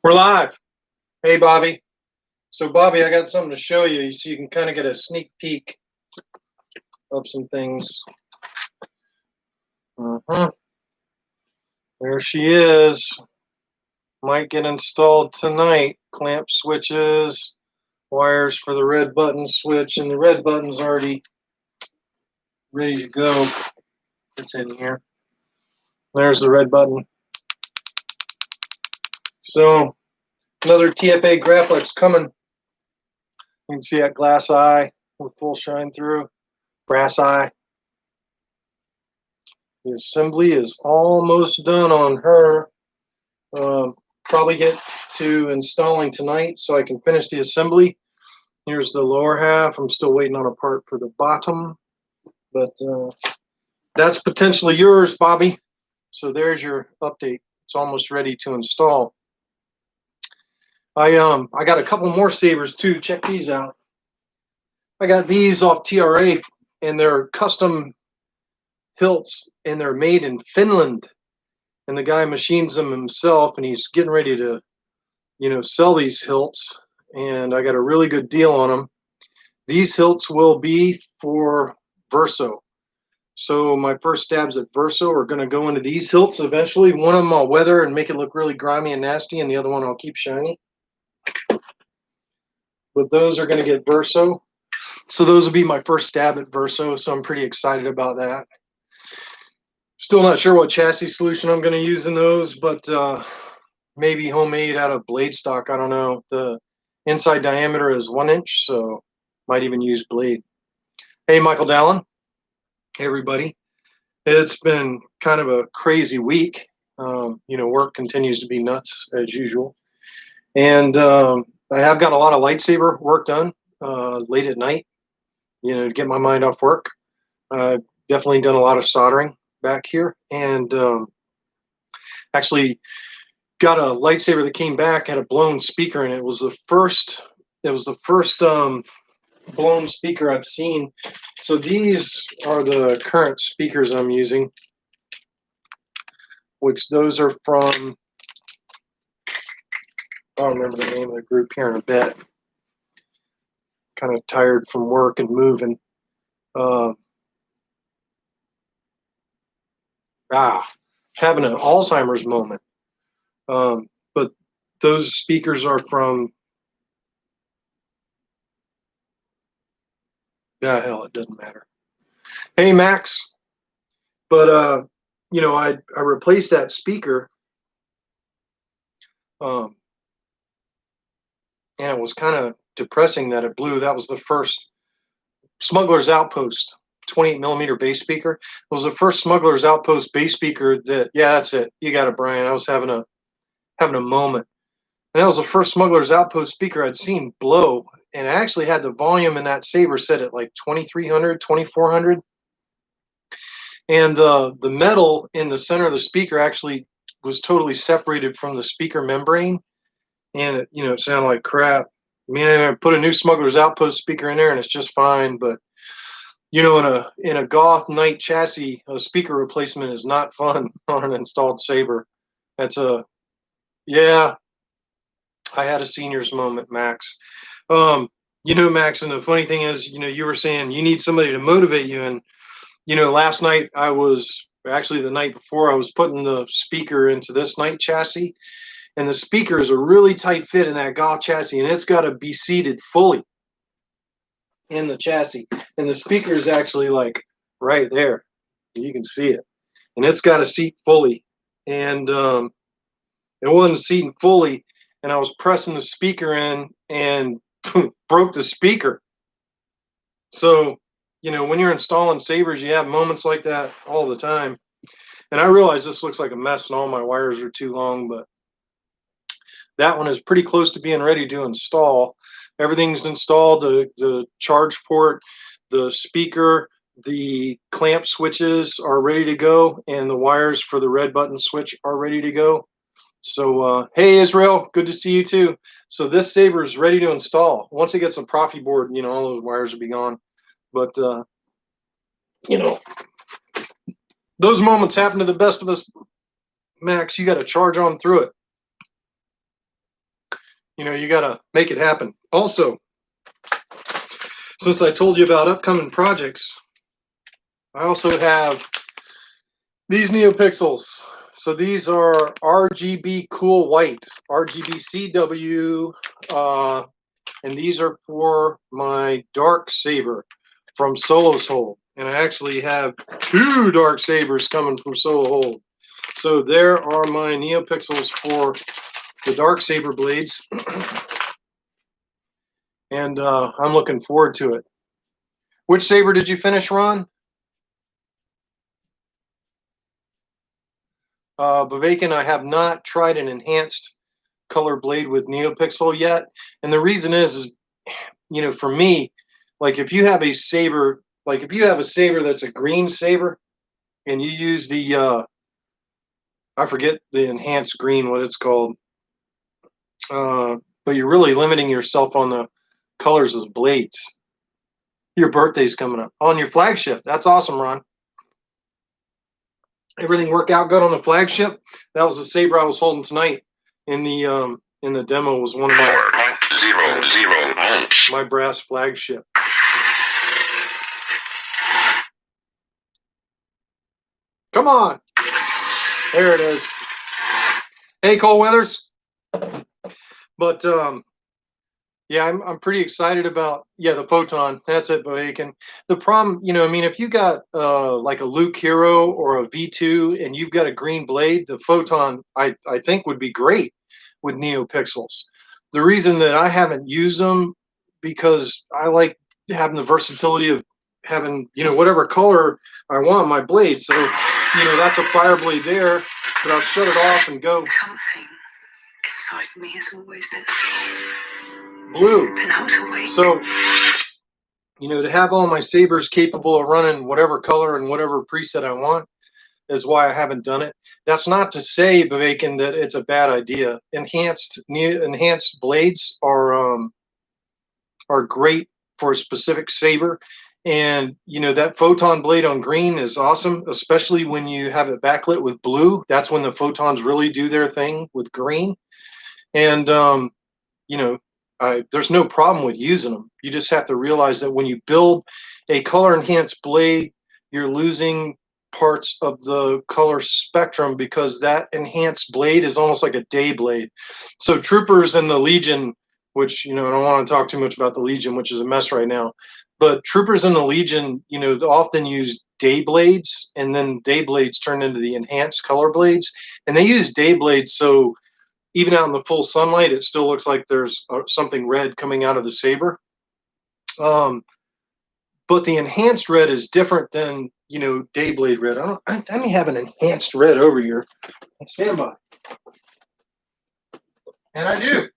We're live. Hey, Bobby. So, Bobby, I got something to show you so you can kind of get a sneak peek of some things. There she is. Might get installed tonight. Clamp switches, wires for the red button switch, and the red button's already ready to go. It's in here. There's the red button. So, another TFA graphics coming. You can see that glass eye with full shine through, brass eye. The assembly is almost done on her. Probably get to installing tonight so I can finish the assembly. Here's the lower half. I'm still waiting on a part for the bottom, but that's potentially yours, Bobby. So there's your update. It's almost ready to install. I got a couple more sabers too. Check these out. I got these off TRA, and they're custom hilts, and they're made in Finland. And the guy machines them himself, and he's getting ready to, sell these hilts. And I got a really good deal on them. These hilts will be for verso. So my first stabs at verso are going to go into these hilts eventually. One of them I'll weather and make it look really grimy and nasty, and the other one I'll keep shiny. But those are going to get verso. So those will be my first stab at verso, so I'm pretty excited about that. Still not sure what chassis solution I'm going to use in those, but maybe homemade out of blade stock. I don't know. The inside diameter is 1 inch, so might even use blade. Hey, Michael Dallin. Hey, everybody. It's been kind of a crazy week. Work continues to be nuts as usual. And I have got a lot of lightsaber work done late at night, to get my mind off work. I've definitely done a lot of soldering back here. And actually got a lightsaber that came back, had a blown speaker in it. It was the first blown speaker I've seen. So these are the current speakers I'm using, which those are from, I'll remember the name of the group here in a bit. Kind of tired from work and moving. Having an Alzheimer's moment. But those speakers are from, hell, it doesn't matter. Hey, Max. But, I replaced that speaker. And it was kind of depressing that it blew. That was the first Smuggler's Outpost 28 millimeter bass speaker. It was the first Smuggler's Outpost bass speaker that, that's it. You got it, Brian. I was having a moment. And that was the first Smuggler's Outpost speaker I'd seen blow. And I actually had the volume in that saber set at like 2300, 2400. And the metal in the center of the speaker actually was totally separated from the speaker membrane. And it sounded like crap. I mean, I put a new Smuggler's Outpost speaker in there, and it's just fine. But in a Goth Knight chassis, a speaker replacement is not fun on an installed saber. That's I had a senior's moment, Max. Max, and the funny thing is, you were saying you need somebody to motivate you, and last night the night before, I was putting the speaker into this Knight chassis. And the speaker is a really tight fit in that Goth chassis, and it's got to be seated fully in the chassis. And the speaker is actually like right there. You can see it. And it's got to seat fully. And it wasn't seating fully. And I was pressing the speaker in and broke the speaker. So, when you're installing sabers, you have moments like that all the time. And I realize this looks like a mess and all my wires are too long, but that one is pretty close to being ready to install. Everything's installed, the charge port, the speaker, the clamp switches are ready to go, and the wires for the red button switch are ready to go. So, hey, Israel, good to see you too. So this saber is ready to install. Once it gets the Proffie board, all those wires will be gone. But, those moments happen to the best of us, Max. You got to charge on through it. You know, you got to make it happen. Also, since I told you about upcoming projects, I also have these NeoPixels. So these are RGB Cool White, RGB CW, and these are for my dark saber from Solo's Hold. And I actually have 2 dark sabers coming from Solo Hold. So there are my NeoPixels for the dark saber blades, and I'm looking forward to it. Which saber did you finish, Ron? Vivek and I have not tried an enhanced color blade with NeoPixel yet, and the reason is, you know, for me, like if you have a saber, like if you have a saber that's a green saber, and you use the I forget the enhanced green, what it's called, but you're really limiting yourself on the colors of the blades. Your birthday's coming up on your flagship. That's awesome, Ron. Everything worked out good on the flagship. That was the saber I was holding tonight in the demo. Was one of my brass flagship. Come on, there it is. Hey, Cole Weathers. But yeah, I'm pretty excited about the photon. That's it, Bohaken. The problem, you know, I mean, if you got like a Luke Hero or a V2 and you've got a green blade, the photon I think would be great with NeoPixels. The reason that I haven't used them because I like having the versatility of having, you know, whatever color I want on my blade. So, you know, that's a fire blade there, but I'll shut it off and go. Something inside me has always been blue. And I was awake. So, you know, to have all my sabers capable of running whatever color and whatever preset I want is why I haven't done it. That's not to say, Vivekan, that it's a bad idea. Enhanced blades are great for a specific saber. And, you know, that photon blade on green is awesome, especially when you have it backlit with blue. That's when the photons really do their thing with green. And, you know, there's no problem with using them. You just have to realize that when you build a color enhanced blade, you're losing parts of the color spectrum because that enhanced blade is almost like a day blade. So Troopers and the Legion, which, you know, I don't want to talk too much about the Legion, which is a mess right now, but Troopers and the Legion, you know, often use day blades, and then day blades turn into the enhanced color blades, and they use day blades so even out in the full sunlight, it still looks like there's something red coming out of the saber. But the enhanced red is different than, you know, Dayblade red. I may have an enhanced red over here. Stand by. And I do.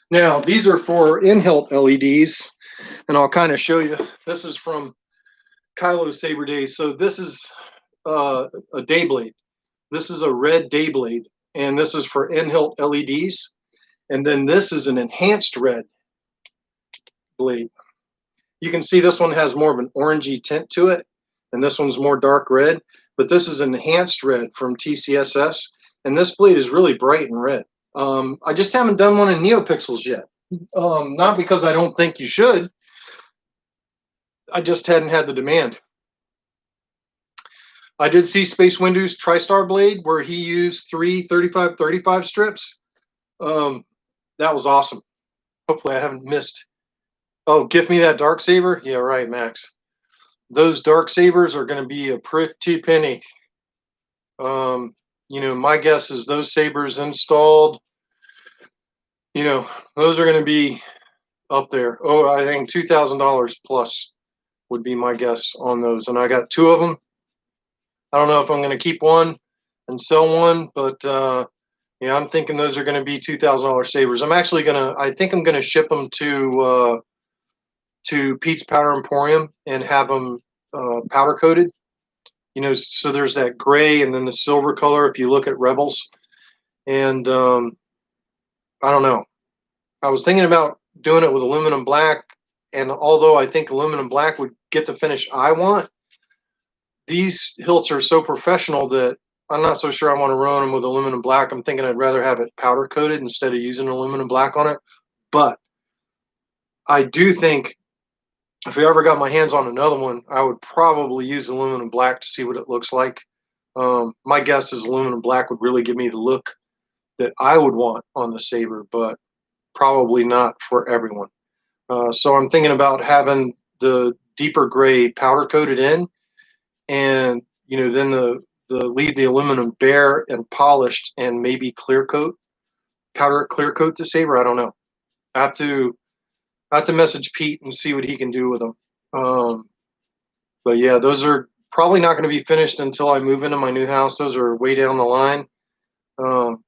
Now, these are for in-hilt LEDs, and I'll kind of show you. This is from Kylo's Saber Days. So this is a Dayblade. This is a red Dayblade, and this is for in-hilt LEDs. And then this is an enhanced red blade. You can see this one has more of an orangey tint to it, and this one's more dark red. But this is enhanced red from TCSS, and this blade is really bright and red. I just haven't done one in NeoPixels yet. Not because I don't think you should. I just hadn't had the demand. I did see Space Windu's TriStar blade where he used 3 35-35 strips. That was awesome. Hopefully I haven't missed. Oh, give me that dark saber? Yeah, right, Max. Those dark sabers are going to be a pretty penny. You know, my guess is those sabers installed, you know, those are going to be up there. Oh, I think $2,000 plus would be my guess on those. And I got 2 of them. I don't know if I'm going to keep one and sell one, but yeah, I'm thinking those are going to be $2,000 sabers. I'm actually going to, I think I'm going to ship them to Pete's Powder Emporium and have them powder coated. You know, so there's that gray and then the silver color if you look at Rebels. And I don't know. I was thinking about doing it with aluminum black, and although I think aluminum black would get the finish I want, these hilts are so professional that I'm not so sure I want to ruin them with aluminum black. I'm thinking I'd rather have it powder coated instead of using aluminum black on it. But I do think if I ever got my hands on another one, I would probably use aluminum black to see what it looks like. My guess is aluminum black would really give me the look that I would want on the saber, but probably not for everyone. So I'm thinking about having the deeper gray powder coated in, and then the leave the aluminum bare and polished, and maybe clear coat the saber. I don't know. I have to message Pete and see what he can do with them. But yeah, those are probably not going to be finished until I move into my new house. Those are way down the line. Um,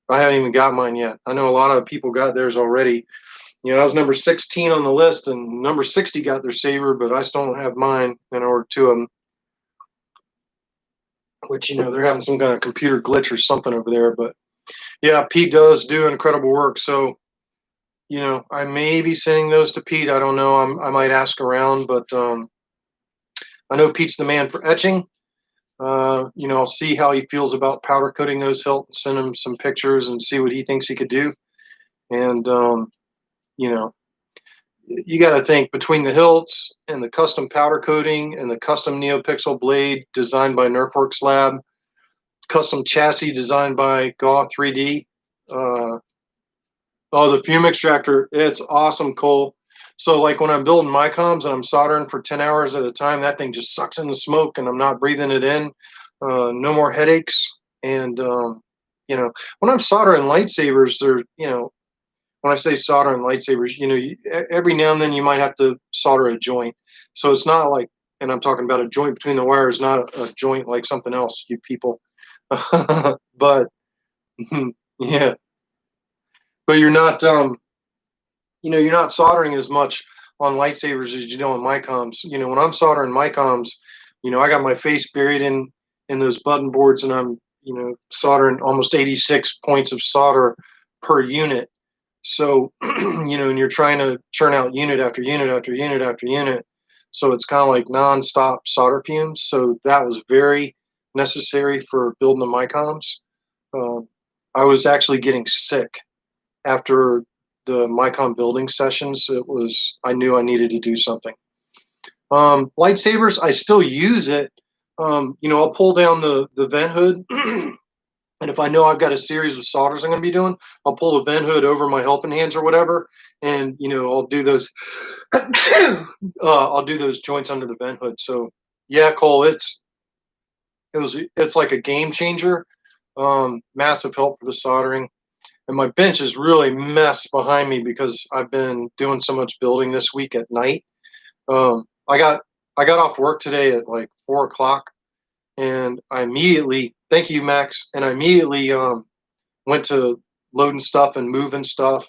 I haven't even got mine yet. I know a lot of people got theirs already. I was number 16 on the list, and number 60 got their saber, but I still don't have mine. And I ordered two of them, which they're having some kind of computer glitch or something over there. But yeah, Pete does do incredible work. So I may be sending those to Pete. I don't know. I might ask around, but I know Pete's the man for etching. I'll see how he feels about powder coating those hilts, send him some pictures and see what he thinks he could do. And, you got to think between the hilts and the custom powder coating and the custom NeoPixel blade designed by Nerfworks Lab, custom chassis designed by Gaw 3D. The fume extractor, it's awesome, Cole. So like when I'm building my comms and I'm soldering for 10 hours at a time, that thing just sucks in the smoke and I'm not breathing it in. No more headaches. And, when I'm soldering lightsabers, when I say soldering lightsabers, every now and then you might have to solder a joint. So it's not like, and I'm talking about a joint between the wires, not a joint like something else, you people. But yeah, but you're not, you're not soldering as much on lightsabers as you do on my comms. When I'm soldering my comms, I got my face buried in those button boards, and I'm soldering almost 86 points of solder per unit. So and you're trying to churn out unit after unit after unit after unit. So it's kind of like nonstop solder fumes. So that was very necessary for building the MyComs. I was actually getting sick after the MyCom building sessions. I knew I needed to do something. Lightsabers, I still use it. I'll pull down the vent hood. And if I know I've got a series of solders I'm going to be doing, I'll pull the vent hood over my helping hands or whatever, and I'll do those. I'll do those joints under the vent hood. So yeah, Cole, it's like a game changer. Massive help for the soldering. And my bench is really messed behind me because I've been doing so much building this week at night. I got off work today at like 4 o'clock, and I immediately, thank you, Max, and I immediately went to loading stuff and moving stuff.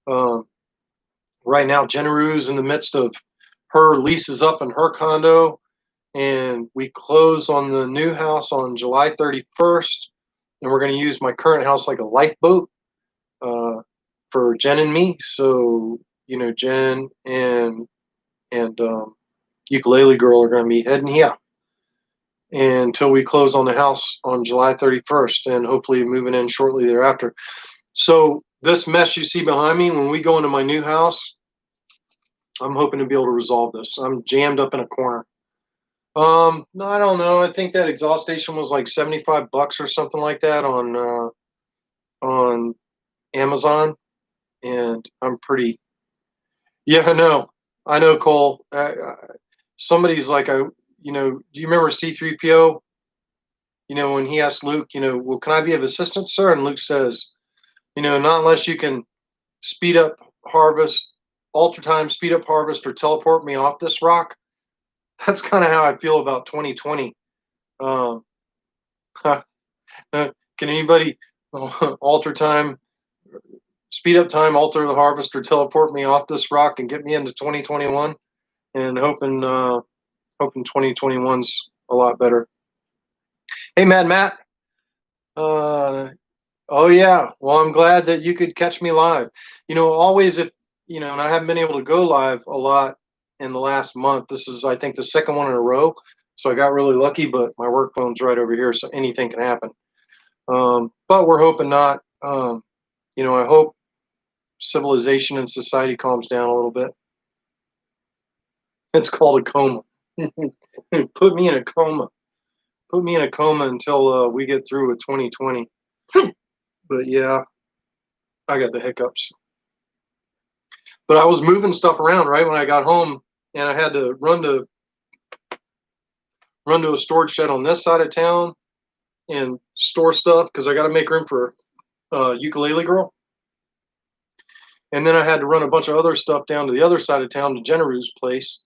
Right now, Jennaru's in the midst of her leases up in her condo, and we close on the new house on July 31st, and we're going to use my current house like a lifeboat for Jen and me. So Jen and Ukulele Girl are going to be heading here until we close on the house on July 31st, and hopefully moving in shortly thereafter. So this mess you see behind me, when we go into my new house, I'm hoping to be able to resolve this. I'm jammed up in a corner. No, I don't know. I think that exhaust station was like $75 or something like that on Amazon, and I'm pretty. Yeah, I know, Cole. Somebody's like, do you remember C3PO? When he asked Luke, well, can I be of assistance, sir? And Luke says, not unless you can speed up harvest, alter time, speed up harvest, or teleport me off this rock. That's kind of how I feel about 2020. Can anybody alter time, speed up time, alter the harvest, or teleport me off this rock and get me into 2021? And hoping 2021's a lot better. Hey, Matt. Oh yeah. Well, I'm glad that you could catch me live. Always if and I haven't been able to go live a lot in the last month. This is, I think, the second one in a row. So I got really lucky, but my work phone's right over here, so anything can happen. But we're hoping not. I hope civilization and society calms down a little bit. It's called a coma. Put me in a coma. Put me in a coma until we get through with 2020. But yeah, I got the hiccups. But I was moving stuff around right when I got home, and I had to run to a storage shed on this side of town and store stuff because I got to make room for ukulele girl. And then I had to run a bunch of other stuff down to the other side of town to Jennaru's place.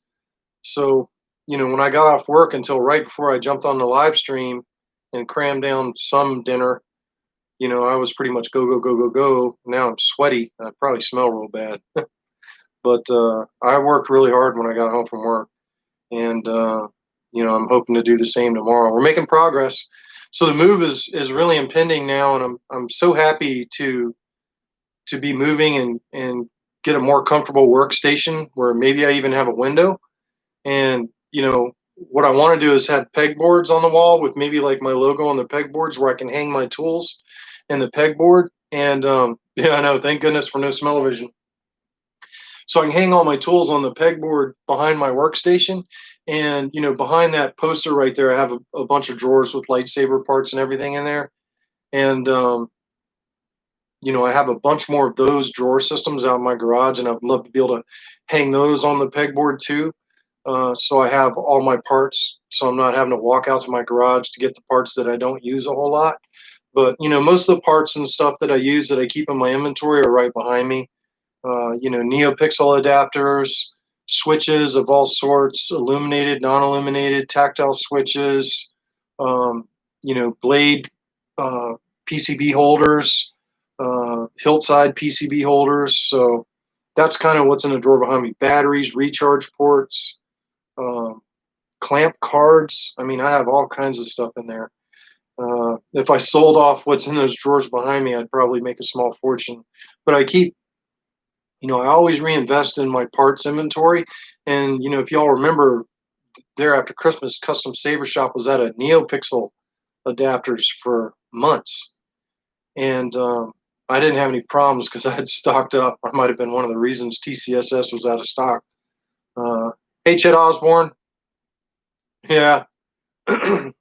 So, when I got off work until right before I jumped on the live stream and crammed down some dinner, I was pretty much go, go, go, go, go. Now I'm sweaty. I probably smell real bad. But I worked really hard when I got home from work. And, I'm hoping to do the same tomorrow. We're making progress. So the move is really impending now. And I'm so happy to be moving and get a more comfortable workstation where maybe I even have a window. And, what I want to do is have pegboards on the wall with maybe like my logo on the pegboards where I can hang my tools in the pegboard. And yeah, I know, thank goodness for no smell-o-vision. So I can hang all my tools on the pegboard behind my workstation. And, behind that poster right there, I have a bunch of drawers with lightsaber parts and everything in there. And, I have a bunch more of those drawer systems out in my garage, and I'd love to be able to hang those on the pegboard too. So I have all my parts, so I'm not having to walk out to my garage to get the parts that I don't use a whole lot. But, most of the parts and stuff that I use that I keep in my inventory are right behind me. NeoPixel adapters, switches of all sorts, illuminated, non-illuminated, tactile switches, blade PCB holders, hilt side PCB holders. So that's kind of what's in the drawer behind me. Batteries, recharge ports, clamp cards. I mean, I have all kinds of stuff in there. If I sold off what's in those drawers behind me, I'd probably make a small fortune. But I keep, I always reinvest in my parts inventory. And, if y'all remember, there after Christmas, Custom Saber Shop was at a NeoPixel adapters for months. And I didn't have any problems because I had stocked up. I might have been one of the reasons TCSS was out of stock. Hey, Chet Osborne. Yeah. I'm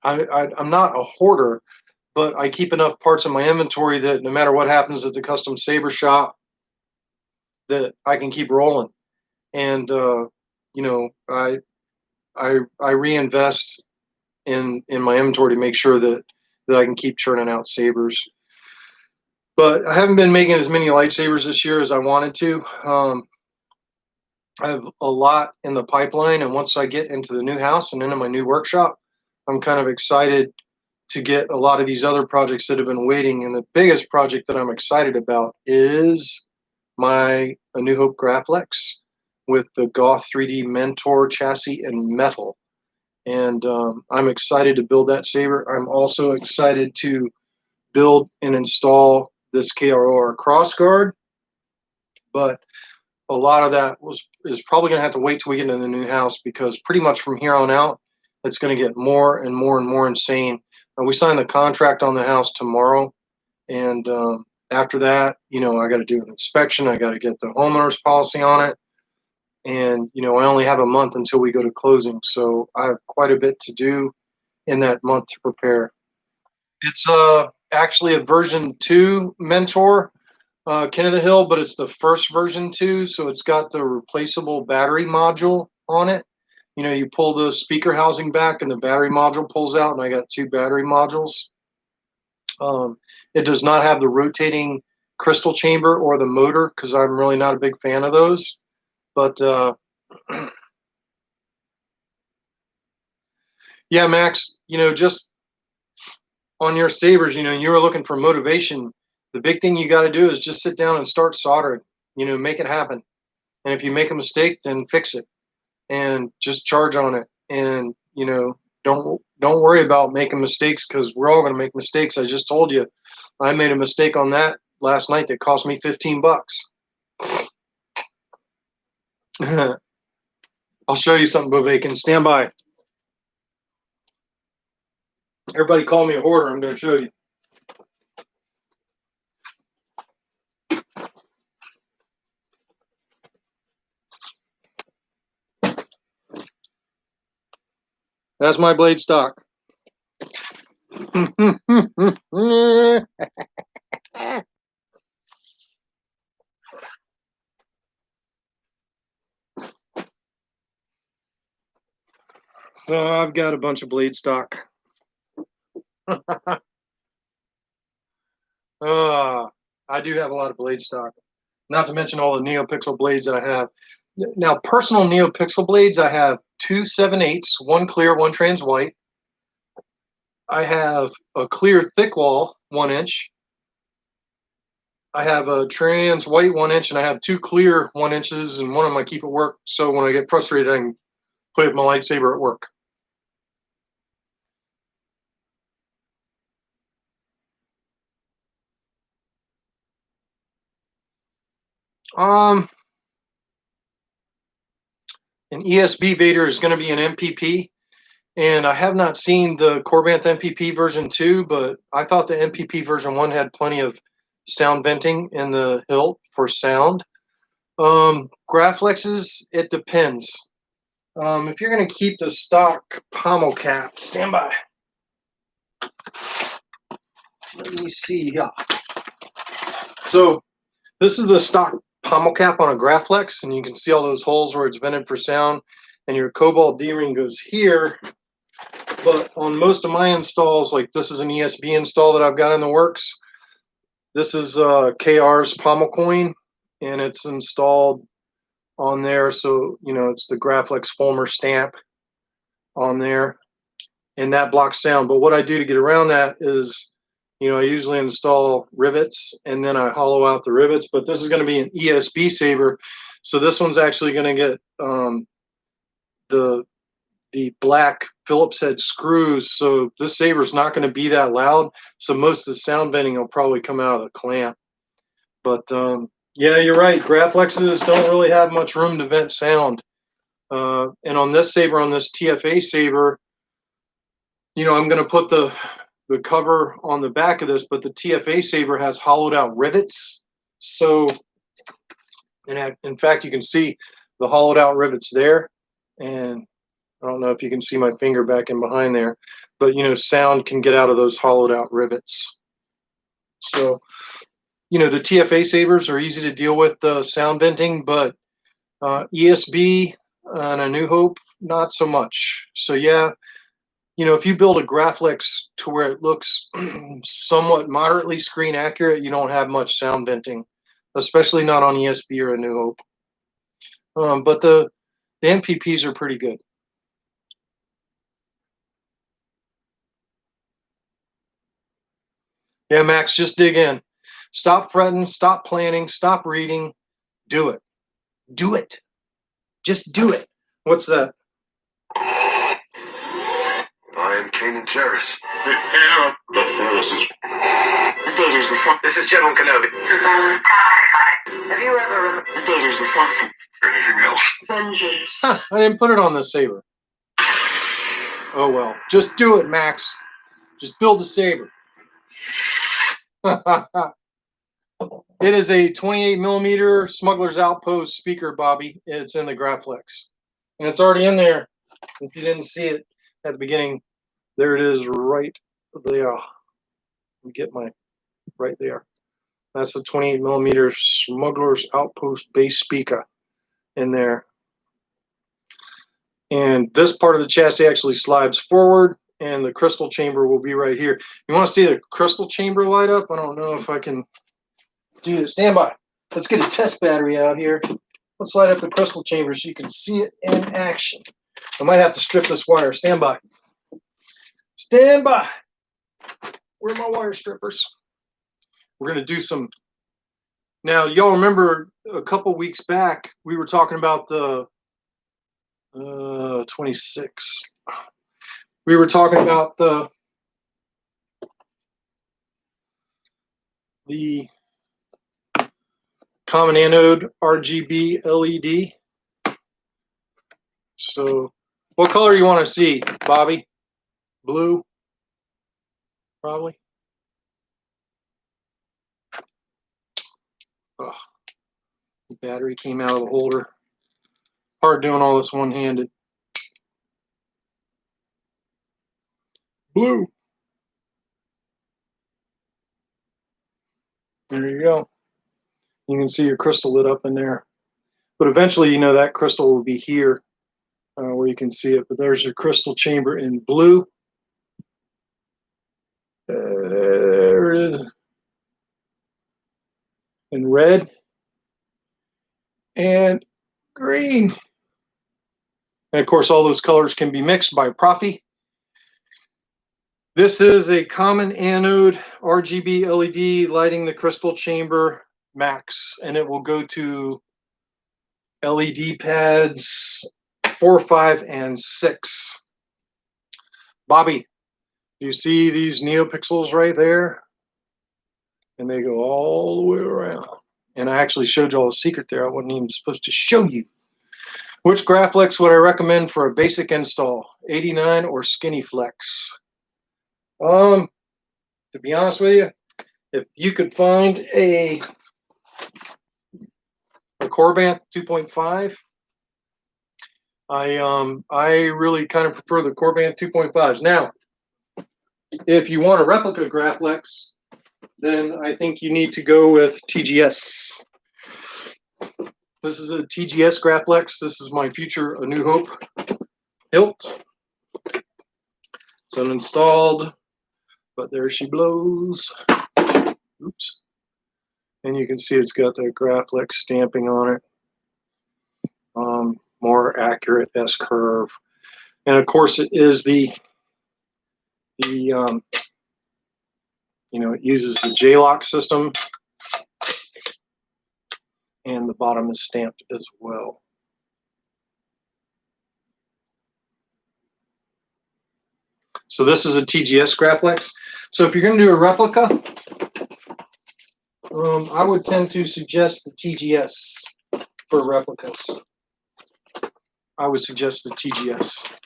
not a hoarder, but I keep enough parts in my inventory that no matter what happens at the Custom Saber Shop, that I can keep rolling. And I reinvest in my inventory to make sure that I can keep churning out sabers. But I haven't been making as many lightsabers this year as I wanted to. I have a lot in the pipeline, and once I get into the new house and into my new workshop, I'm kind of excited to get a lot of these other projects that have been waiting. And the biggest project that I'm excited about is my A New Hope Graplex with the Goth 3D Mentor chassis and metal. And I'm excited to build that saber. I'm also excited to build and install this KROR crossguard, but a lot of that is probably going to have to wait till we get into the new house, because pretty much from here on out, it's going to get more and more and more insane. And we signed the contract on the house tomorrow, and after that, I got to do an inspection. I got to get the homeowner's policy on it, and I only have a month until we go to closing, so I have quite a bit to do in that month to prepare. It's actually a version 2 Mentor. King of the Hill, but it's the first version 2, so it's got the replaceable battery module on it. You pull the speaker housing back and the battery module pulls out, and I got 2 battery modules. It does not have the rotating crystal chamber or the motor, because I'm really not a big fan of those. But yeah, Max, just on your sabers, you were looking for motivation. The big thing you got to do is just sit down and start soldering, make it happen. And if you make a mistake, then fix it and just charge on it. And, don't worry about making mistakes, because we're all going to make mistakes. I just told you, I made a mistake on that last night that cost me $15. I'll show you something, Bovakin. Stand by. Everybody call me a hoarder. I'm going to show you. That's my blade stock. So I've got a bunch of blade stock. I do have a lot of blade stock. Not to mention all the NeoPixel blades that I have. Now, personal NeoPixel blades, I have 2 7/8, one clear, one trans white. I have a clear thick wall, 1 inch. I have a trans white 1 inch, and I have 2 clear 1 inches, and one of them I keep at work. So when I get frustrated, I can play with my lightsaber at work. An ESB Vader is going to be an MPP, and I have not seen the Corbanth MPP version 2, but I thought the MPP version 1 had plenty of sound venting in the hilt for sound. Graflexes, it depends. If you're going to keep the stock pommel cap, stand by. Let me see. Yeah. So this is the stock pommel cap on a Graflex, and you can see all those holes where it's vented for sound, and your Cobalt D-ring goes here. But on most of my installs, like this is an ESB install that I've got in the works. This is KR's pommel coin, and it's installed on there. So, you know, it's the Graflex Fulmer stamp on there, and that blocks sound. But what I do to get around that is, you know, I usually install rivets, and then I hollow out the rivets. But this is going to be an ESB saber, so this one's actually going to get the black Phillips head screws. So this saber is not going to be that loud. So most of the sound venting will probably come out of the clamp. But yeah, you're right. Graflexes don't really have much room to vent sound. And on this saber, on this TFA saber, you know, I'm going to put the cover on the back of this, but the TFA saber has hollowed out rivets. So, in fact, you can see the hollowed out rivets there. And I don't know if you can see my finger back in behind there, but, you know, sound can get out of those hollowed out rivets. So, you know, the TFA sabers are easy to deal with sound venting, but ESB and A New Hope, not so much. So, yeah, you know, if you build a Graflex to where it looks somewhat moderately screen accurate, you don't have much sound venting, especially not on ESB or A New Hope. But the MPPs are pretty good. Yeah, Max, just dig in. Stop fretting, stop planning, stop reading. Do it. Do it. Just do it. What's that? I am King and Jarrus, the heir of the forces. Vader's assassin. This is General Kenobi. Have you ever Vader's assassin? Anything else? Vengeance. Huh, I didn't put it on the saber. Oh well. Just do it, Max. Just build the saber. It is a 28 millimeter Smuggler's Outpost speaker, Bobby. It's in the Graflex. And it's already in there. If you didn't see it at the beginning, there it is right there. Let me get my right there. That's a 28 millimeter Smuggler's Outpost bass speaker in there. And this part of the chassis actually slides forward, and the crystal chamber will be right here. You want to see the crystal chamber light up? I don't know if I can do this. Stand by. Let's get a test battery out here. Let's light up the crystal chamber so you can see it in action. I might have to strip this wire. Stand by. Stand by. Where are my wire strippers? We're going to do some. Now, y'all remember a couple weeks back, we were talking about the 26. We were talking about the common anode RGB LED. So what color you want to see, Bobby? Blue? probably. Oh, the battery came out of the holder. Hard doing all this one-handed. Blue. There you go. You can see your crystal lit up in there. But eventually, you know, that crystal will be here where you can see it. But there's your crystal chamber in blue. There it is. In red. And green. And of course, all those colors can be mixed by Proffie. This is a common anode RGB LED lighting the crystal chamber max, and it will go to LED pads 4, 5, and 6. Bobby, you see these neopixels right there? And they go all the way around. And I actually showed you all the secret there. I wasn't even supposed to show you. Which Graflex would I recommend for a basic install? 89 or Skinny Flex? To be honest with you, if you could find a Corbanth 2.5, I really kind of prefer the Corbanth 2.5s. Now, if you want a replica Graflex, then I think you need to go with TGS. This is a TGS Graflex. This is my future A New Hope hilt. It's uninstalled, but there she blows. Oops. And you can see it's got the Graflex stamping on it. More accurate S-curve. And of course it is the you know, it uses the J-lock system, and the bottom is stamped as well. So this is a TGS Graflex. So if you're going to do a replica, I would tend to suggest the TGS for replicas. I would suggest the TGS.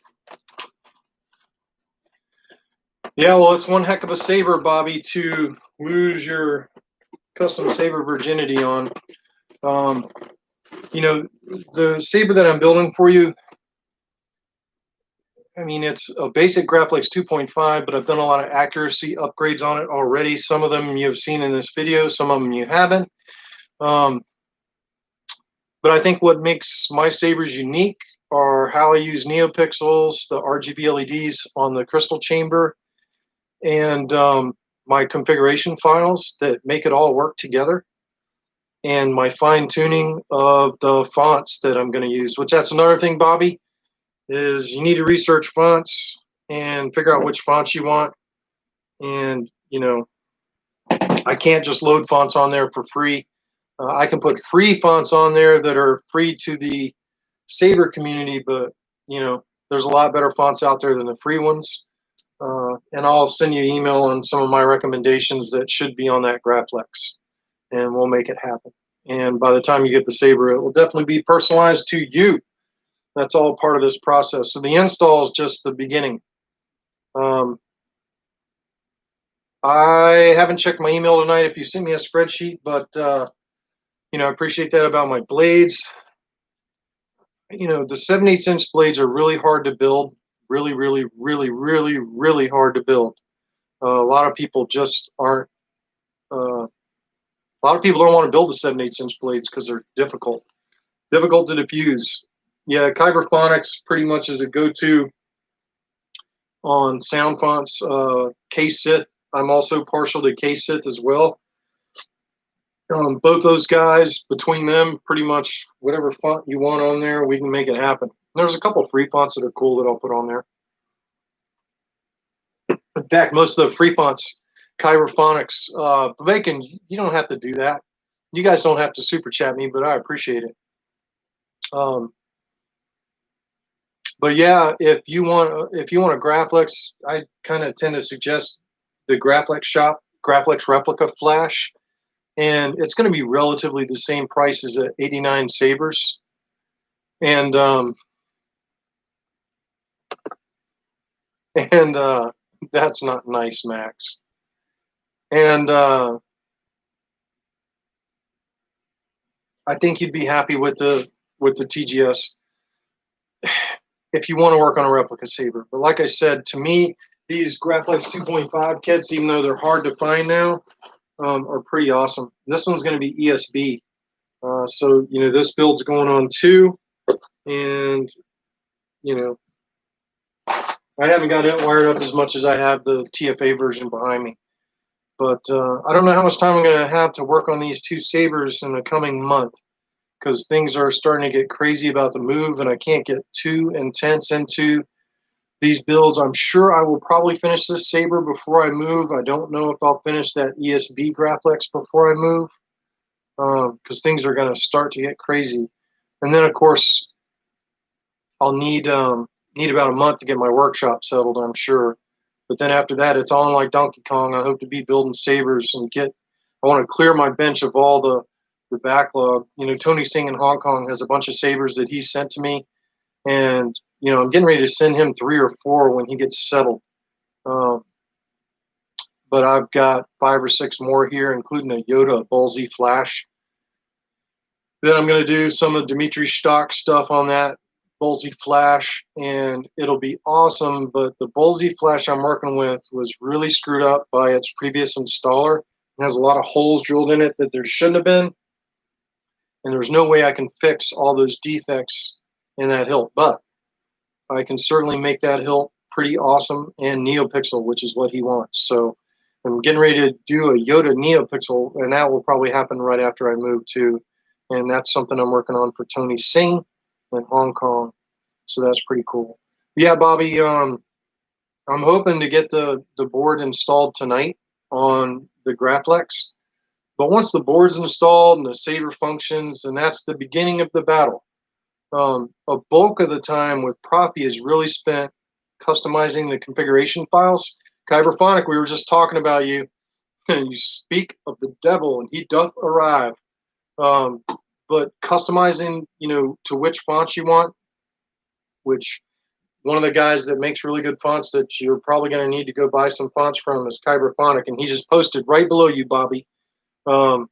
Yeah, well, it's one heck of a saber, Bobby, to lose your custom saber virginity on. You know, the saber that I'm building for you, I mean, it's a basic Graflex 2.5, but I've done a lot of accuracy upgrades on it already. Some of them you've seen in this video, some of them you haven't. But I think what makes my sabers unique are how I use neopixels, the RGB LEDs on the crystal chamber, and my configuration files that make it all work together, and my fine tuning of the fonts that I'm going to use, which that's another thing, Bobby, is you need to research fonts and figure out which fonts you want. And, you know, I can't just load fonts on there for free. I can put free fonts on there that are free to the Saber community, but, you know, there's a lot better fonts out there than the free ones. And I'll send you an email on some of my recommendations that should be on that Graflex, and we'll make it happen. And by the time you get the Saber, it will definitely be personalized to you. That's all part of this process. So the install is just the beginning. I haven't checked my email tonight if you sent me a spreadsheet, but, you know, I appreciate that about my blades. You know, the 7/8 inch blades are really hard to build. Really, really, really, really, really hard to build. A lot of people just aren't, a lot of people don't want to build the 7/8 inch blades because they're difficult to diffuse. Yeah, Kyberphonics pretty much is a go-to on sound fonts. K-Sith, I'm also partial to K-Sith as well. Both those guys, between them, pretty much whatever font you want on there, we can make it happen. There's a couple free fonts that are cool that I'll put on there. In fact, most of the free fonts, Kyberphonics, Bacon, you don't have to do that. You guys don't have to super chat me, but I appreciate it. But yeah, if you want a Graflex, I kind of tend to suggest the Graflex shop, Graflex Replica Flash, and it's going to be relatively the same price as the 89 Sabers. And that's not nice, Max. And I think you'd be happy with the TGS if you want to work on a replica saber. But like I said, to me, these Graflex 2.5 kits, even though they're hard to find now, are pretty awesome. This one's going to be ESB. So, you know, this build's going on too. And, you know, I haven't got it wired up as much as I have the TFA version behind me. But I don't know how much time I'm going to have to work on these two sabers in the coming month, because things are starting to get crazy about the move and I can't get too intense into these builds. I'm sure I will probably finish this saber before I move. I don't know if I'll finish that ESB Graflex before I move, because things are going to start to get crazy. And then, of course, I'll need about a month to get my workshop settled, I'm sure. But then after that, it's on like Donkey Kong. I hope to be building sabers and I want to clear my bench of all the backlog. You know, Tony Singh in Hong Kong has a bunch of sabers that he sent to me. And, you know, I'm getting ready to send him 3 or 4 when he gets settled. But I've got 5 or 6 more here, including a Yoda, a Ballsy Flash. Then I'm going to do some of Dimitri Stock stuff on that Ballsy Flash, and it'll be awesome. But the Ballsy Flash I'm working with was really screwed up by its previous installer. It has a lot of holes drilled in it that there shouldn't have been. And there's no way I can fix all those defects in that hilt. But I can certainly make that hilt pretty awesome and NeoPixel, which is what he wants. So I'm getting ready to do a Yoda NeoPixel, and that will probably happen right after I move too. And that's something I'm working on for Tony Singh in Hong Kong. So that's pretty cool. Yeah, Bobby, I'm hoping to get the board installed tonight on the Graflex. But once the board's installed and the saber functions, and that's the beginning of the battle. A bulk of the time with Proffie is really spent customizing the configuration files. Kyberphonic, we were just talking about you. You speak of the devil, and he doth arrive. But customizing, you know, to which fonts you want, which one of the guys that makes really good fonts that you're probably going to need to go buy some fonts from is Kyberphonic, and he just posted right below you, Bobby. And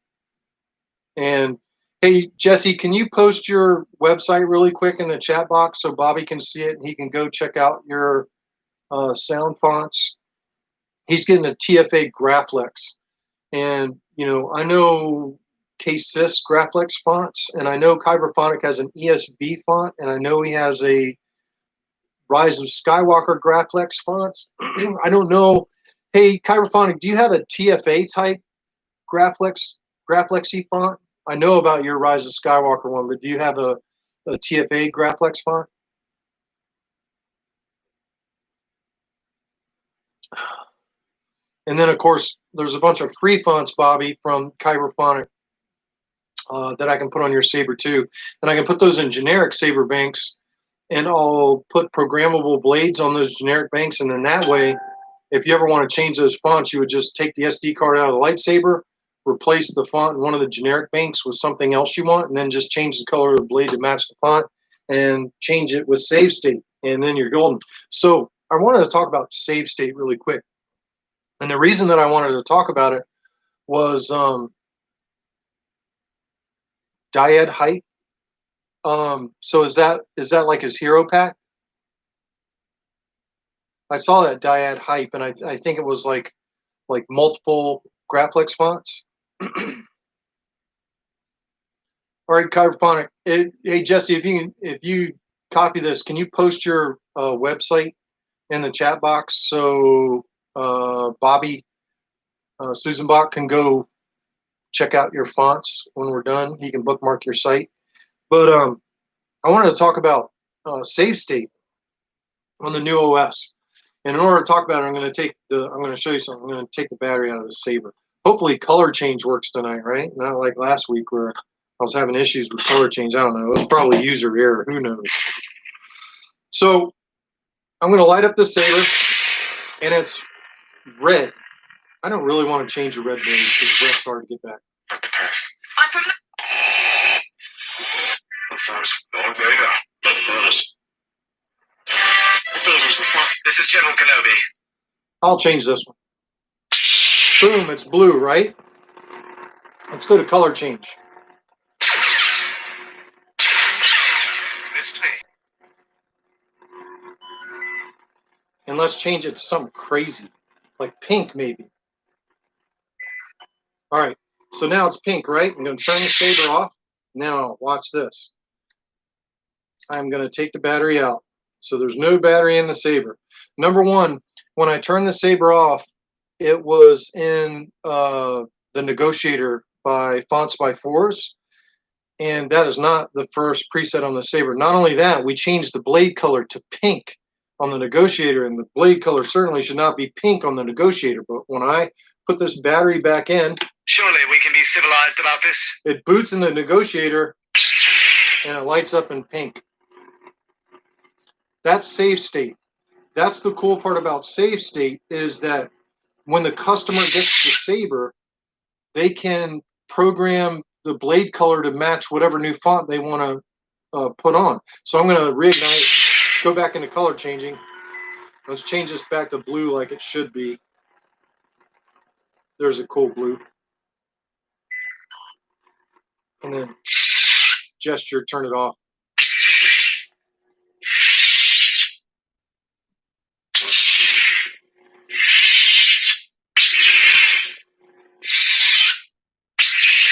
hey, Jesse, can you post your website really quick in the chat box so Bobby can see it and he can go check out your sound fonts? He's getting a TFA Graflex, and you know, I know K-Sys Graflex fonts, and I know Kyberphonic has an ESB font, and I know he has a Rise of Skywalker Graflex fonts. I don't know. Hey, Kyberphonic, do you have a TFA type Graflexy font? I know about your Rise of Skywalker one, but do you have a TFA Graflex font? And then, of course, there's a bunch of free fonts, Bobby, from Kyberphonic that I can put on your saber too. And I can put those in generic saber banks, and I'll put programmable blades on those generic banks. And then that way, if you ever want to change those fonts, you would just take the SD card out of the lightsaber, replace the font in one of the generic banks with something else you want, and then just change the color of the blade to match the font and change it with save state, and then you're golden. So I wanted to talk about save state really quick. And the reason that I wanted to talk about it was Dyad Hype. So is that like his hero pack? I saw that Dyad Hype, and I think it was like multiple Graflex fonts. All right, Kyberphonic. Hey Jesse, if you copy this, can you post your website in the chat box so Bobby Susanbach can go check out your fonts when we're done? He can bookmark your site. But I wanted to talk about save state on the new OS. And in order to talk about it, I'm going to show you something. I'm going to take the battery out of the saber. Hopefully color change works tonight, right? Not like last week where I was having issues with color change. I don't know. It was probably user error. Who knows? So I'm going to light up the saber, and it's red. I don't really want to change the red blade because red's hard to get back. Not the past. The Force. Lord Vader. The Force. Vader's assassin. This is General Kenobi. I'll change this one. Boom, it's blue, right? Let's go to color change. Missed me. And let's change it to something crazy, like pink maybe. All right, so now it's pink, right? I'm going to turn the saber off. Now, watch this. I'm going to take the battery out. So there's no battery in the saber. Number one, when I turned the saber off, it was in the negotiator by Fonts by Fours. And that is not the first preset on the saber. Not only that, we changed the blade color to pink on the negotiator, and the blade color certainly should not be pink on the negotiator. But when I put this battery back in, surely we can be civilized about this. it boots in the negotiator and it lights up in pink. That's save state. That's the cool part about save state, is that when the customer gets the saber, they can program the blade color to match whatever new font they want to put on. So I'm going to reignite, go back into color changing. Let's change this back to blue like it should be. There's a cool blue. And then gesture, turn it off.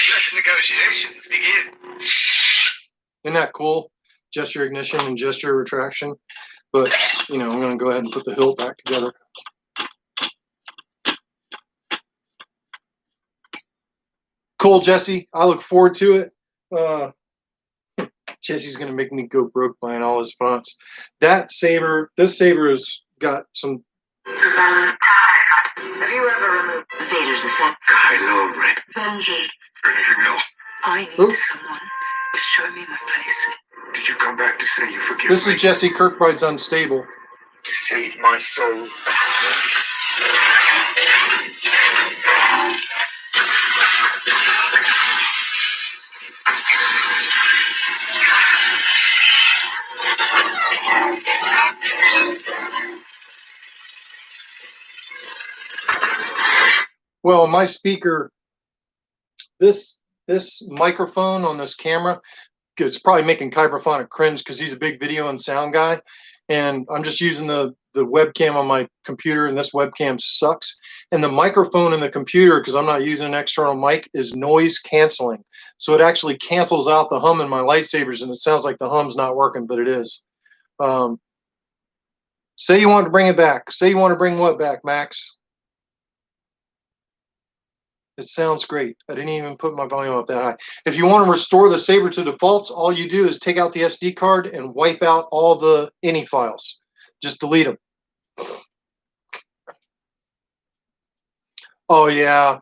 Let negotiations begin. Isn't that cool? Gesture ignition and gesture retraction. But, you know, I'm going to go ahead and put the hilt back together. Cool, Jesse. I look forward to it. Jesse's going to make me go broke buying all his fonts. That saber, this saber has got some... Have you ever removed Vader's assassin? Kylo Ren. Benji. Anything else? I need Oops. someone to show me my place. Did you come back to say you forgive This me? is Jesse Kirkbride's Unstable. To save my soul. Well, my speaker, this microphone on this camera, it's probably making Kyberphonic cringe because he's a big video and sound guy. And I'm just using the webcam on my computer, and this webcam sucks. And the microphone in the computer, because I'm not using an external mic, is noise canceling. So it actually cancels out the hum in my lightsabers, and it sounds like the hum's not working, but it is. Say you want to bring it back. Say you want to bring what back, Max? It sounds great. I didn't even put my volume up that high. If you want to restore the saber to defaults, all you do is take out the SD card and wipe out all the any files. Just delete them. Oh yeah,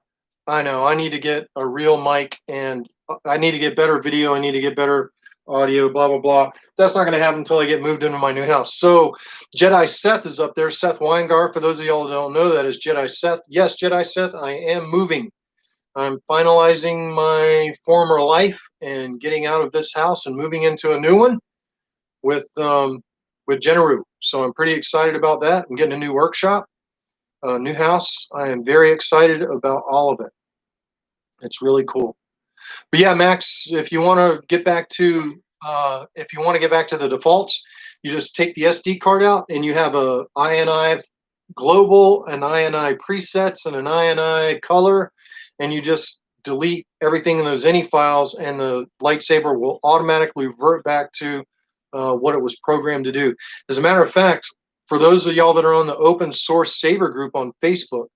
I know. I need to get a real mic, and I need to get better video. I need to get better audio, blah, blah, blah. That's not going to happen until I get moved into my new house. So Jedi Seth is up there. Seth Weingar, for those of y'all who don't know, that is Jedi Seth. Yes, Jedi Seth, I am moving. I'm finalizing my former life and getting out of this house and moving into a new one with Jennaru. So I'm pretty excited about that. I'm getting a new workshop, a new house. I am very excited about all of it. It's really cool. But yeah, Max, if you want to get back to the defaults, you just take the SD card out and you have a INI global, an INI presets, and an INI color, and you just delete everything in those any files, and the lightsaber will automatically revert back to what it was programmed to do. As a matter of fact, for those of y'all that are on the open source saber group on Facebook,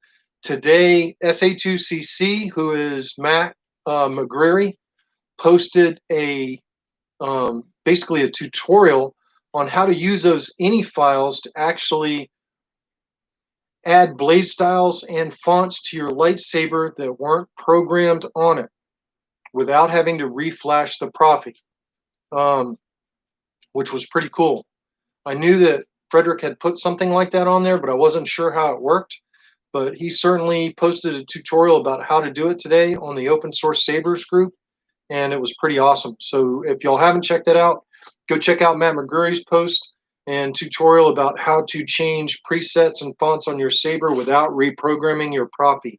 today SA2CC, who is Matt McGreary, posted a basically a tutorial on how to use those any files to actually add blade styles and fonts to your lightsaber that weren't programmed on it without having to reflash the Proffie, which was pretty cool. I knew that Frederick had put something like that on there, but I wasn't sure how it worked. But he certainly posted a tutorial about how to do it today on the open source sabers group, and it was pretty awesome. So if y'all haven't checked it out, go check out Matt McGreary's post and tutorial about how to change presets and fonts on your saber without reprogramming your Proffie.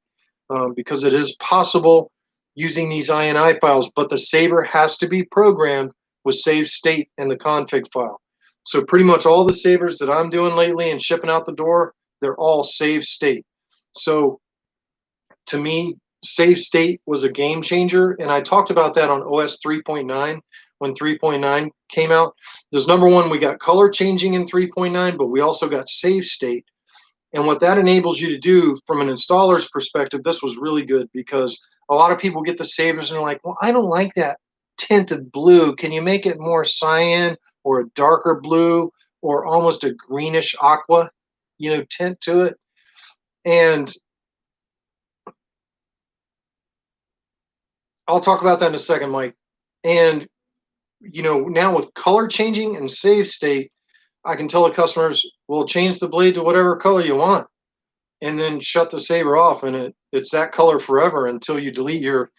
because it is possible using these INI files, but the saber has to be programmed with save state in the config file. So pretty much all the sabers that I'm doing lately and shipping out the door, they're all save state. So to me, save state was a game changer, and I talked about that on OS 3.9 when 3.9 came out. There's number one, we got color changing in 3.9, but we also got save state. And what that enables you to do from an installer's perspective, this was really good, because a lot of people get the sabers and are like, well, I don't like that tinted blue. Can you make it more cyan or a darker blue or almost a greenish aqua, tint to it? And I'll talk about that in a second, Mike. And, now with color changing and save state, I can tell the customers, well, change the blade to whatever color you want, and then shut the saber off, and it's that color forever until you delete your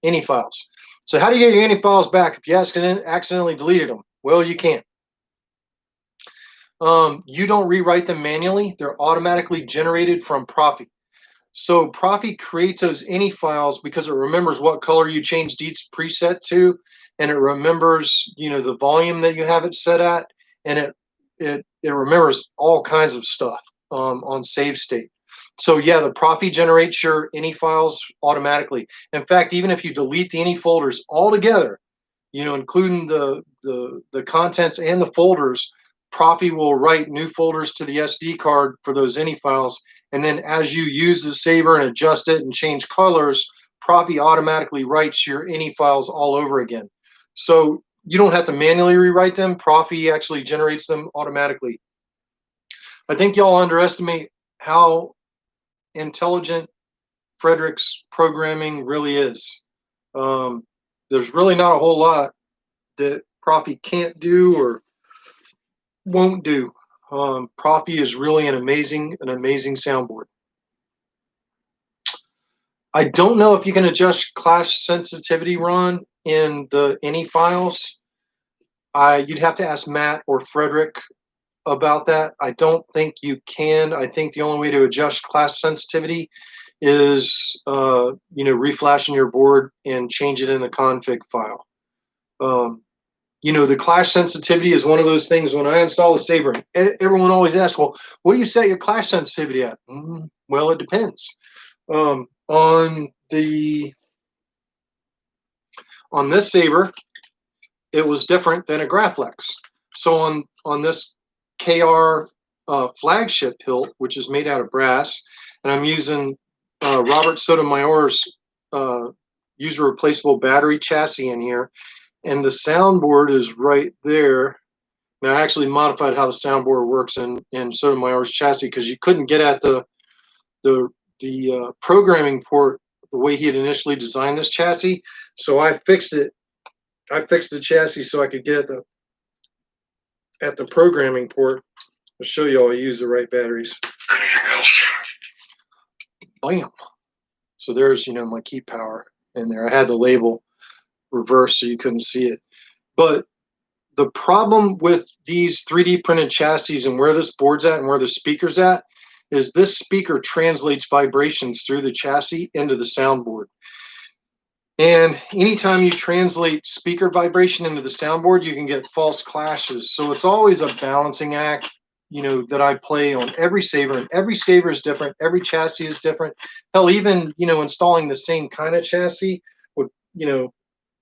ini files. So how do you get your ini files back if you accidentally deleted them? Well, you can't. You don't rewrite them manually. They're automatically generated from Proffie. So Proffie creates those ini files because it remembers what color you changed each preset to, and it remembers, the volume that you have it set at, and it remembers all kinds of stuff on save state. So yeah, the Proffie generates your ini files automatically. In fact, even if you delete the ini folders altogether, including the contents and the folders, Proffie will write new folders to the SD card for those ini files. And then as you use the saber and adjust it and change colors, Proffie automatically writes your ini files all over again. So you don't have to manually rewrite them. Proffie actually generates them automatically. I think y'all underestimate how intelligent Frederick's programming really is. There's really not a whole lot that Proffie can't do or won't do. Proffie is really an amazing soundboard. I don't know if you can adjust clash sensitivity, Ron, in the ini files. You'd have to ask Matt or Frederick about that. I don't think you can. I think the only way to adjust clash sensitivity is reflashing your board and change it in the config file. The clash sensitivity is one of those things. When I install a saber, everyone always asks, well, what do you set your clash sensitivity at? Well, it depends. On this saber, it was different than a Graflex. So on this KR flagship hilt, which is made out of brass, and I'm using Robert Sotomayor's user replaceable battery chassis in here, and the soundboard is right there. Now, I actually modified how the soundboard works in Sotomayor's chassis, because you couldn't get at the programming port the way he had initially designed this chassis. So I fixed it. I fixed the chassis so I could get at the programming port. I'll show you all I use the right batteries. Anything else? Bam. So there's, my keep power in there. I had the label reversed so you couldn't see it. But the problem with these 3D printed chassis and where this board's at and where the speaker's at is this speaker translates vibrations through the chassis into the soundboard. And anytime you translate speaker vibration into the soundboard, you can get false clashes. So it's always a balancing act, that I play on every saber, and every saber is different. Every chassis is different. Hell, even, installing the same kind of chassis with, the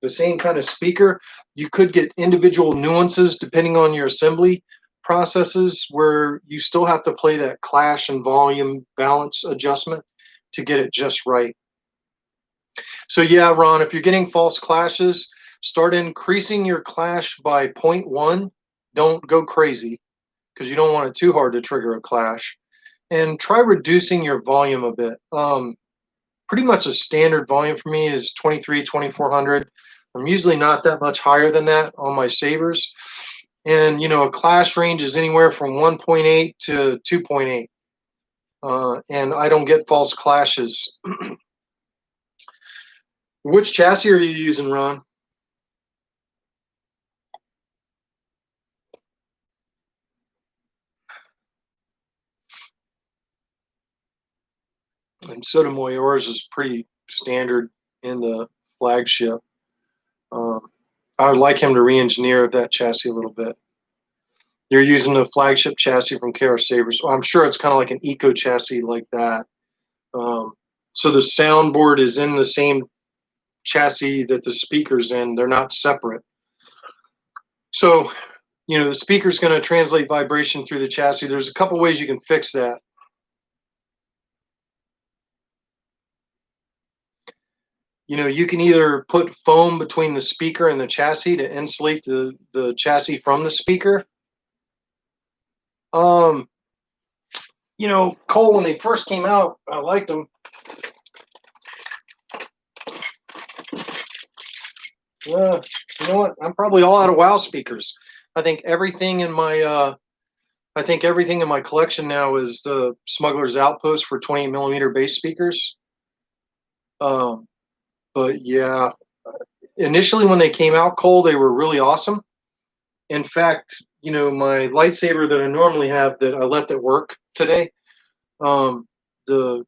same kind of speaker, you could get individual nuances depending on your assembly processes, where you still have to play that clash and volume balance adjustment to get it just right. So yeah, Ron, if you're getting false clashes, start increasing your clash by 0.1. Don't go crazy, because you don't want it too hard to trigger a clash. And try reducing your volume a bit. Pretty much a standard volume for me is 2400. I'm usually not that much higher than that on my sabers. And, a clash range is anywhere from 1.8 to 2.8. And I don't get false clashes. Which chassis are you using, Ron? And so do yours is pretty standard in the flagship. I would like him to re-engineer that chassis a little bit. You're using the flagship chassis from KR Sabers. Well, I'm sure it's kind of like an eco chassis like that. So the soundboard is in the same chassis that the speaker's in. They're not separate. So, you know, the speaker's going to translate vibration through the chassis. There's a couple ways you can fix that. You know, you can either put foam between the speaker and the chassis to insulate the chassis from the speaker. You know, Cole, when they first came out, I liked them. You know what? I'm probably all out of WoW speakers. I think everything in my collection now is the Smuggler's Outpost for 28mm bass speakers. But yeah, initially when they came out, Cole, they were really awesome. In fact, you know, my lightsaber that I normally have that I left at work today, the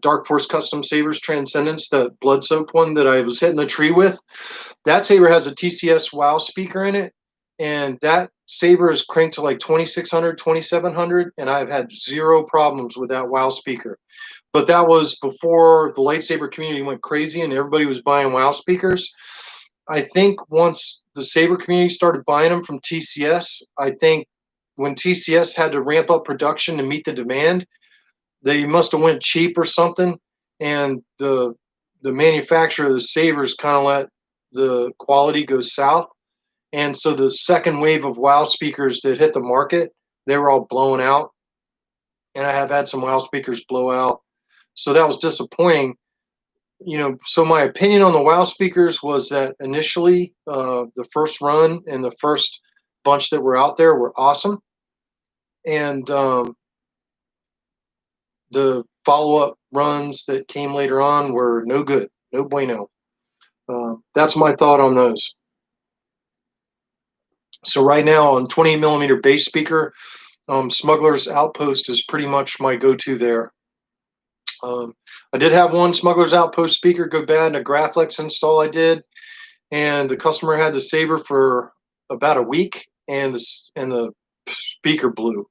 Dark Force Custom Sabers Transcendence, the blood soaked one that I was hitting the tree with, that saber has a TCS WoW speaker in it, and that saber is cranked to like 2600, 2700, and I've had zero problems with that WoW speaker. But that was before the lightsaber community went crazy and everybody was buying WoW speakers. I think once the saber community started buying them from TCS, I think when TCS had to ramp up production to meet the demand, they must have went cheap or something, and the manufacturer of the sabers kind of let the quality go south. And so the second wave of WoW speakers that hit the market, they were all blown out. And I have had some WoW speakers blow out. So that was disappointing. You know, so my opinion on the WoW speakers was that initially the first run and the first bunch that were out there were awesome. And the follow-up runs that came later on were no good, no bueno. That's my thought on those. So right now on 28mm bass speaker, Smuggler's Outpost is pretty much my go-to there. I did have one Smuggler's Outpost speaker go bad in a Graflex install I did, and the customer had the saber for about a week, and the speaker blew.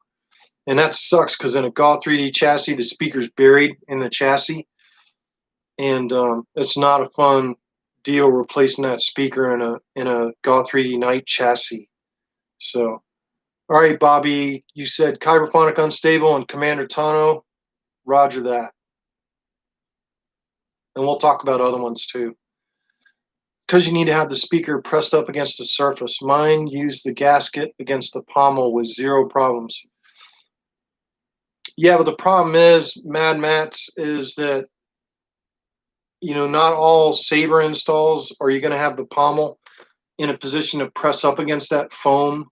And that sucks because in a GAW 3D chassis, the speaker's buried in the chassis, and it's not a fun deal replacing that speaker in a GAW 3D Night chassis. So, all right, Bobby, you said Kyberphonic Unstable and Commander Tano. Roger that. And we'll talk about other ones too. Because you need to have the speaker pressed up against the surface. Mine used the gasket against the pommel with zero problems. Yeah, but the problem is, Mad Mats, is that, you know, not all saber installs are you going to have the pommel in a position to press up against that foam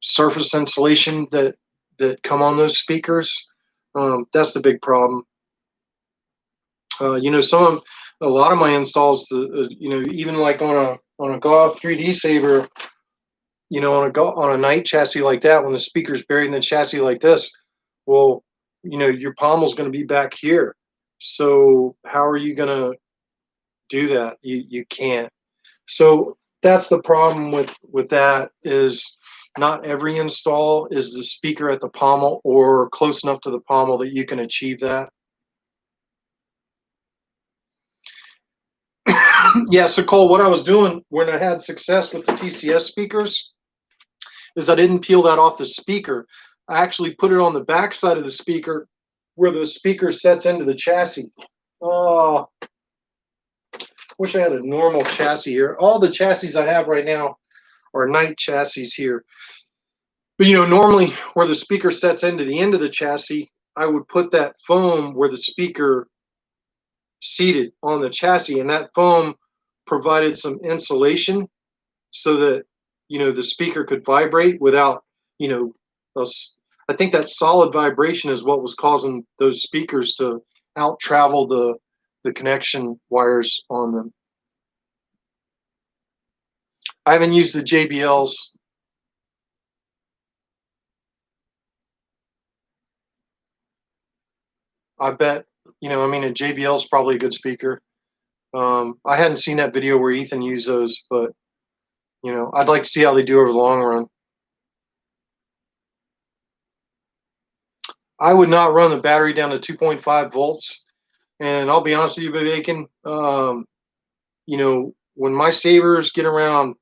surface insulation that come on those speakers. That's the big problem. You know, a lot of my installs, you know, even like on a GAW 3D saber, you know, on a night chassis like that, when the speaker's buried in the chassis like this, well, you know, your pommel's going to be back here. So how are you going to do that? You can't. So that's the problem with that, is not every install is the speaker at the pommel or close enough to the pommel that you can achieve that. Yeah, so Cole, what I was doing when I had success with the TCS speakers is I didn't peel that off the speaker. I actually put it on the back side of the speaker where the speaker sets into the chassis. Oh, wish I had a normal chassis here. All the chassis I have right now are night chassis here. But, you know, normally where the speaker sets into the end of the chassis, I would put that foam where the speaker seated on the chassis, and that foam provided some insulation so that, you know, the speaker could vibrate without, you know, I think that solid vibration is what was causing those speakers to out travel the connection wires on them. I haven't used the JBLs. I bet, you know, I mean, a JBL is probably a good speaker. I hadn't seen that video where Ethan used those, but, you know, I'd like to see how they do over the long run. I would not run the battery down to 2.5 volts. And I'll be honest with you, Bacon, you know, when my sabers get around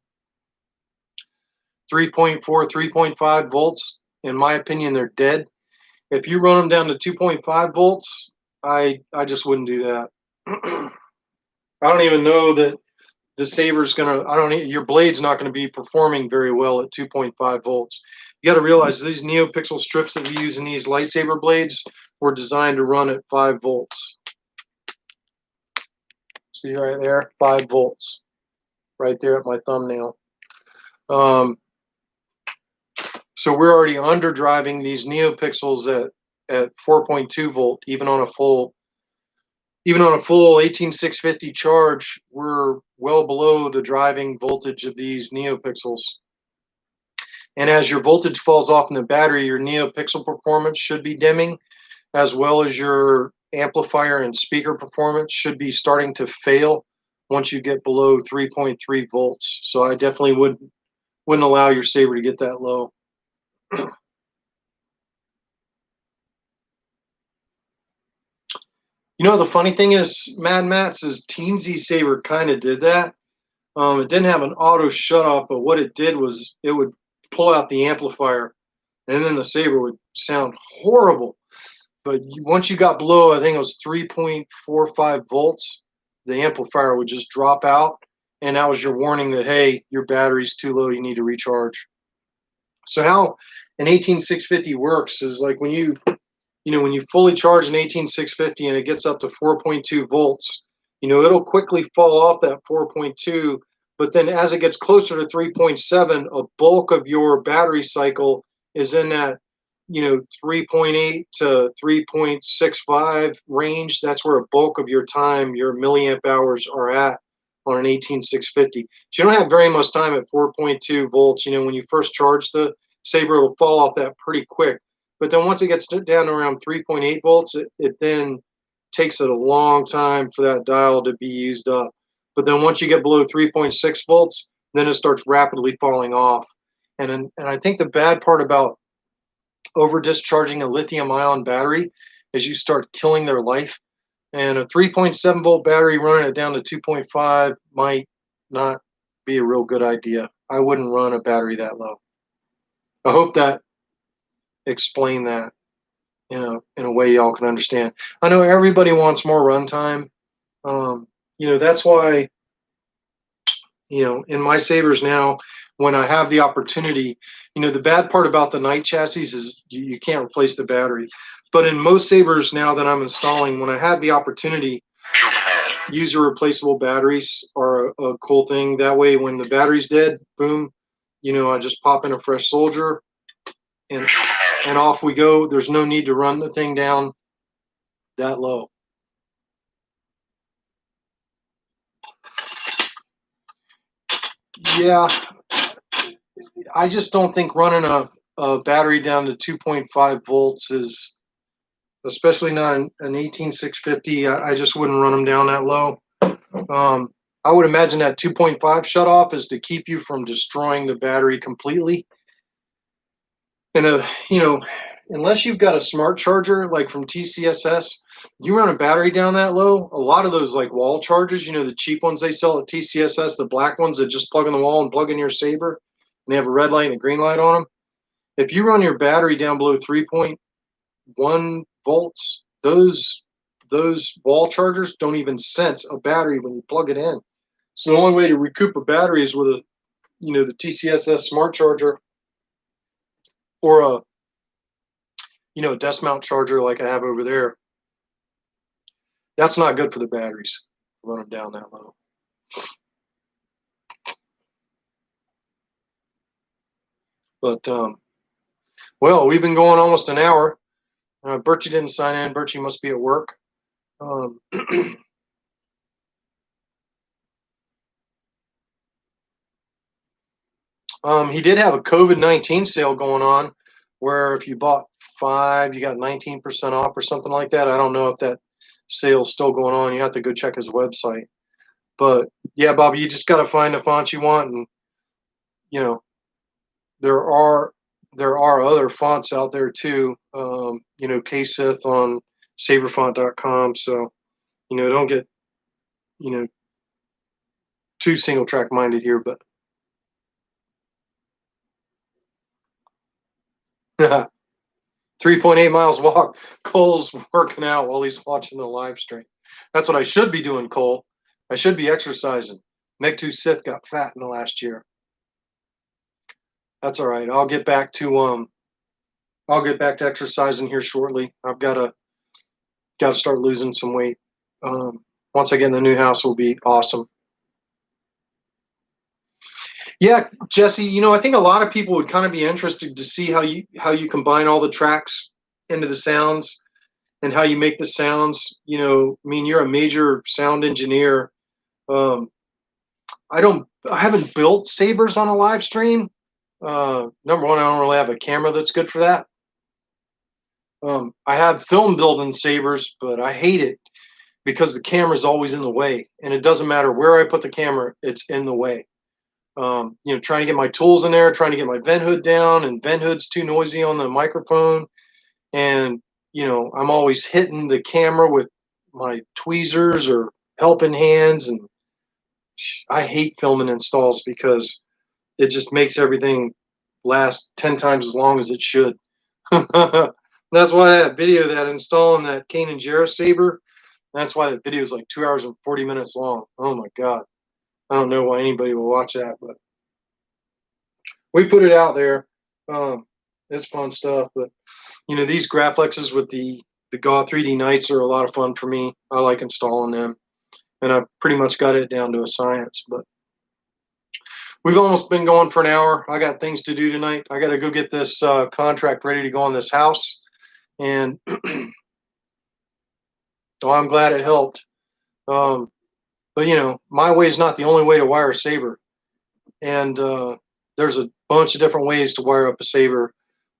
3.4, 3.5 volts, in my opinion, they're dead. If you run them down to 2.5 volts, I just wouldn't do that. I don't even know that the saber's gonna. Your blade's not going to be performing very well at 2.5 volts. You got to realize these NeoPixel strips that we use in these lightsaber blades were designed to run at 5 volts. See right there, 5 volts, right there at my thumbnail. So we're already underdriving these NeoPixels at 4.2 volt, even on a full 18650 charge. We're well below the driving voltage of these NeoPixels. And as your voltage falls off in the battery, your NeoPixel performance should be dimming, as well as your amplifier and speaker performance should be starting to fail once you get below 3.3 volts. So I definitely wouldn't allow your saber to get that low. You know, the funny thing is, Mad Max's Teensy saber kind of did that. It didn't have an auto shut off, but what it did was it would pull out the amplifier, and then the saber would sound horrible. But once you got below, I think it was 3.45 volts, the amplifier would just drop out, and that was your warning that, hey, your battery's too low, you need to recharge. So how an 18650 works is like when you fully charge an 18650 and it gets up to 4.2 volts, you know, it'll quickly fall off that 4.2, but then as it gets closer to 3.7, a bulk of your battery cycle is in that, you know, 3.8 to 3.65 range. That's where a bulk of your time, your milliamp hours are at on an 18650. So you don't have very much time at 4.2 volts. You know, when you first charge the saber, it'll fall off that pretty quick. But then once it gets down to around 3.8 volts, it then takes it a long time for that dial to be used up. But then once you get below 3.6 volts, then it starts rapidly falling off. And I think the bad part about over discharging a lithium ion battery is you start killing their life. And a 3.7 volt battery running it down to 2.5 might not be a real good idea. I wouldn't run a battery that low. I hope that explained that, you know, in a way y'all can understand. I know everybody wants more runtime. You know, that's why, you know, in my sabers now, when I have the opportunity, you know, the bad part about the night chassis is you can't replace the battery. But in most sabers now that I'm installing, when I have the opportunity, user replaceable batteries are a cool thing. That way, when the battery's dead, boom, you know, I just pop in a fresh soldier and off we go. There's no need to run the thing down that low. Yeah, I just don't think running a battery down to 2.5 volts is, especially not an 18650. I just wouldn't run them down that low. I would imagine that 2.5 shut off is to keep you from destroying the battery completely. And you know, unless you've got a smart charger like from TCSS, you run a battery down that low. A lot of those like wall chargers, you know, the cheap ones they sell at TCSS, the black ones that just plug in the wall and plug in your saber, and they have a red light and a green light on them. If you run your battery down below 3.1 volts, those wall chargers don't even sense a battery when you plug it in. So the only way to recoup a battery is with a, you know, the TCSS smart charger or a, you know, desk mount charger like I have over there. That's not good for the batteries. Run them down that low. But well, we've been going almost an hour. Birchie didn't sign in. Birchie must be at work. He did have a COVID-19 sale going on, where if you bought 5, you got 19% off or something like that. I don't know if that sale's still going on. You have to go check his website. But yeah, Bobby, you just got to find the fonts you want, and you know there are other fonts out there too. You know, KSith on saberfont.com. So don't get too single track minded here, but 3.8 miles walk. Cole's working out while he's watching the live stream. That's what I should be doing, Cole. I should be exercising. Megtooth Sith got fat in the last year. That's all right. I'll get back to exercising here shortly. I've got to start losing some weight. Once I get in the new house, will be awesome. Yeah, Jesse, I think a lot of people would kind of be interested to see how you combine all the tracks into the sounds and how you make the sounds. I mean, you're a major sound engineer. I haven't built sabers on a live stream. Number one, I don't really have a camera that's good for that. I have film building sabers, but I hate it because the camera's always in the way, and it doesn't matter where I put the camera, it's in the way. Trying to get my tools in there, trying to get my vent hood down, and vent hood's too noisy on the microphone. And, I'm always hitting the camera with my tweezers or helping hands. And I hate filming installs because it just makes everything last 10 times as long as it should. That's why that video, that installing that Kane and Jarrus saber, that's why the video is like 2 hours and 40 minutes long. Oh my God. I don't know why anybody will watch that, but we put it out there. It's fun stuff. But these Graflexes with the GAW 3D Knights are a lot of fun for me. I like installing them, and I've pretty much got it down to a science. But we've almost been going for an hour. I got things to do tonight. I got to go get this contract ready to go on this house, and so I'm glad it helped. But my way is not the only way to wire a saber, and there's a bunch of different ways to wire up a saber.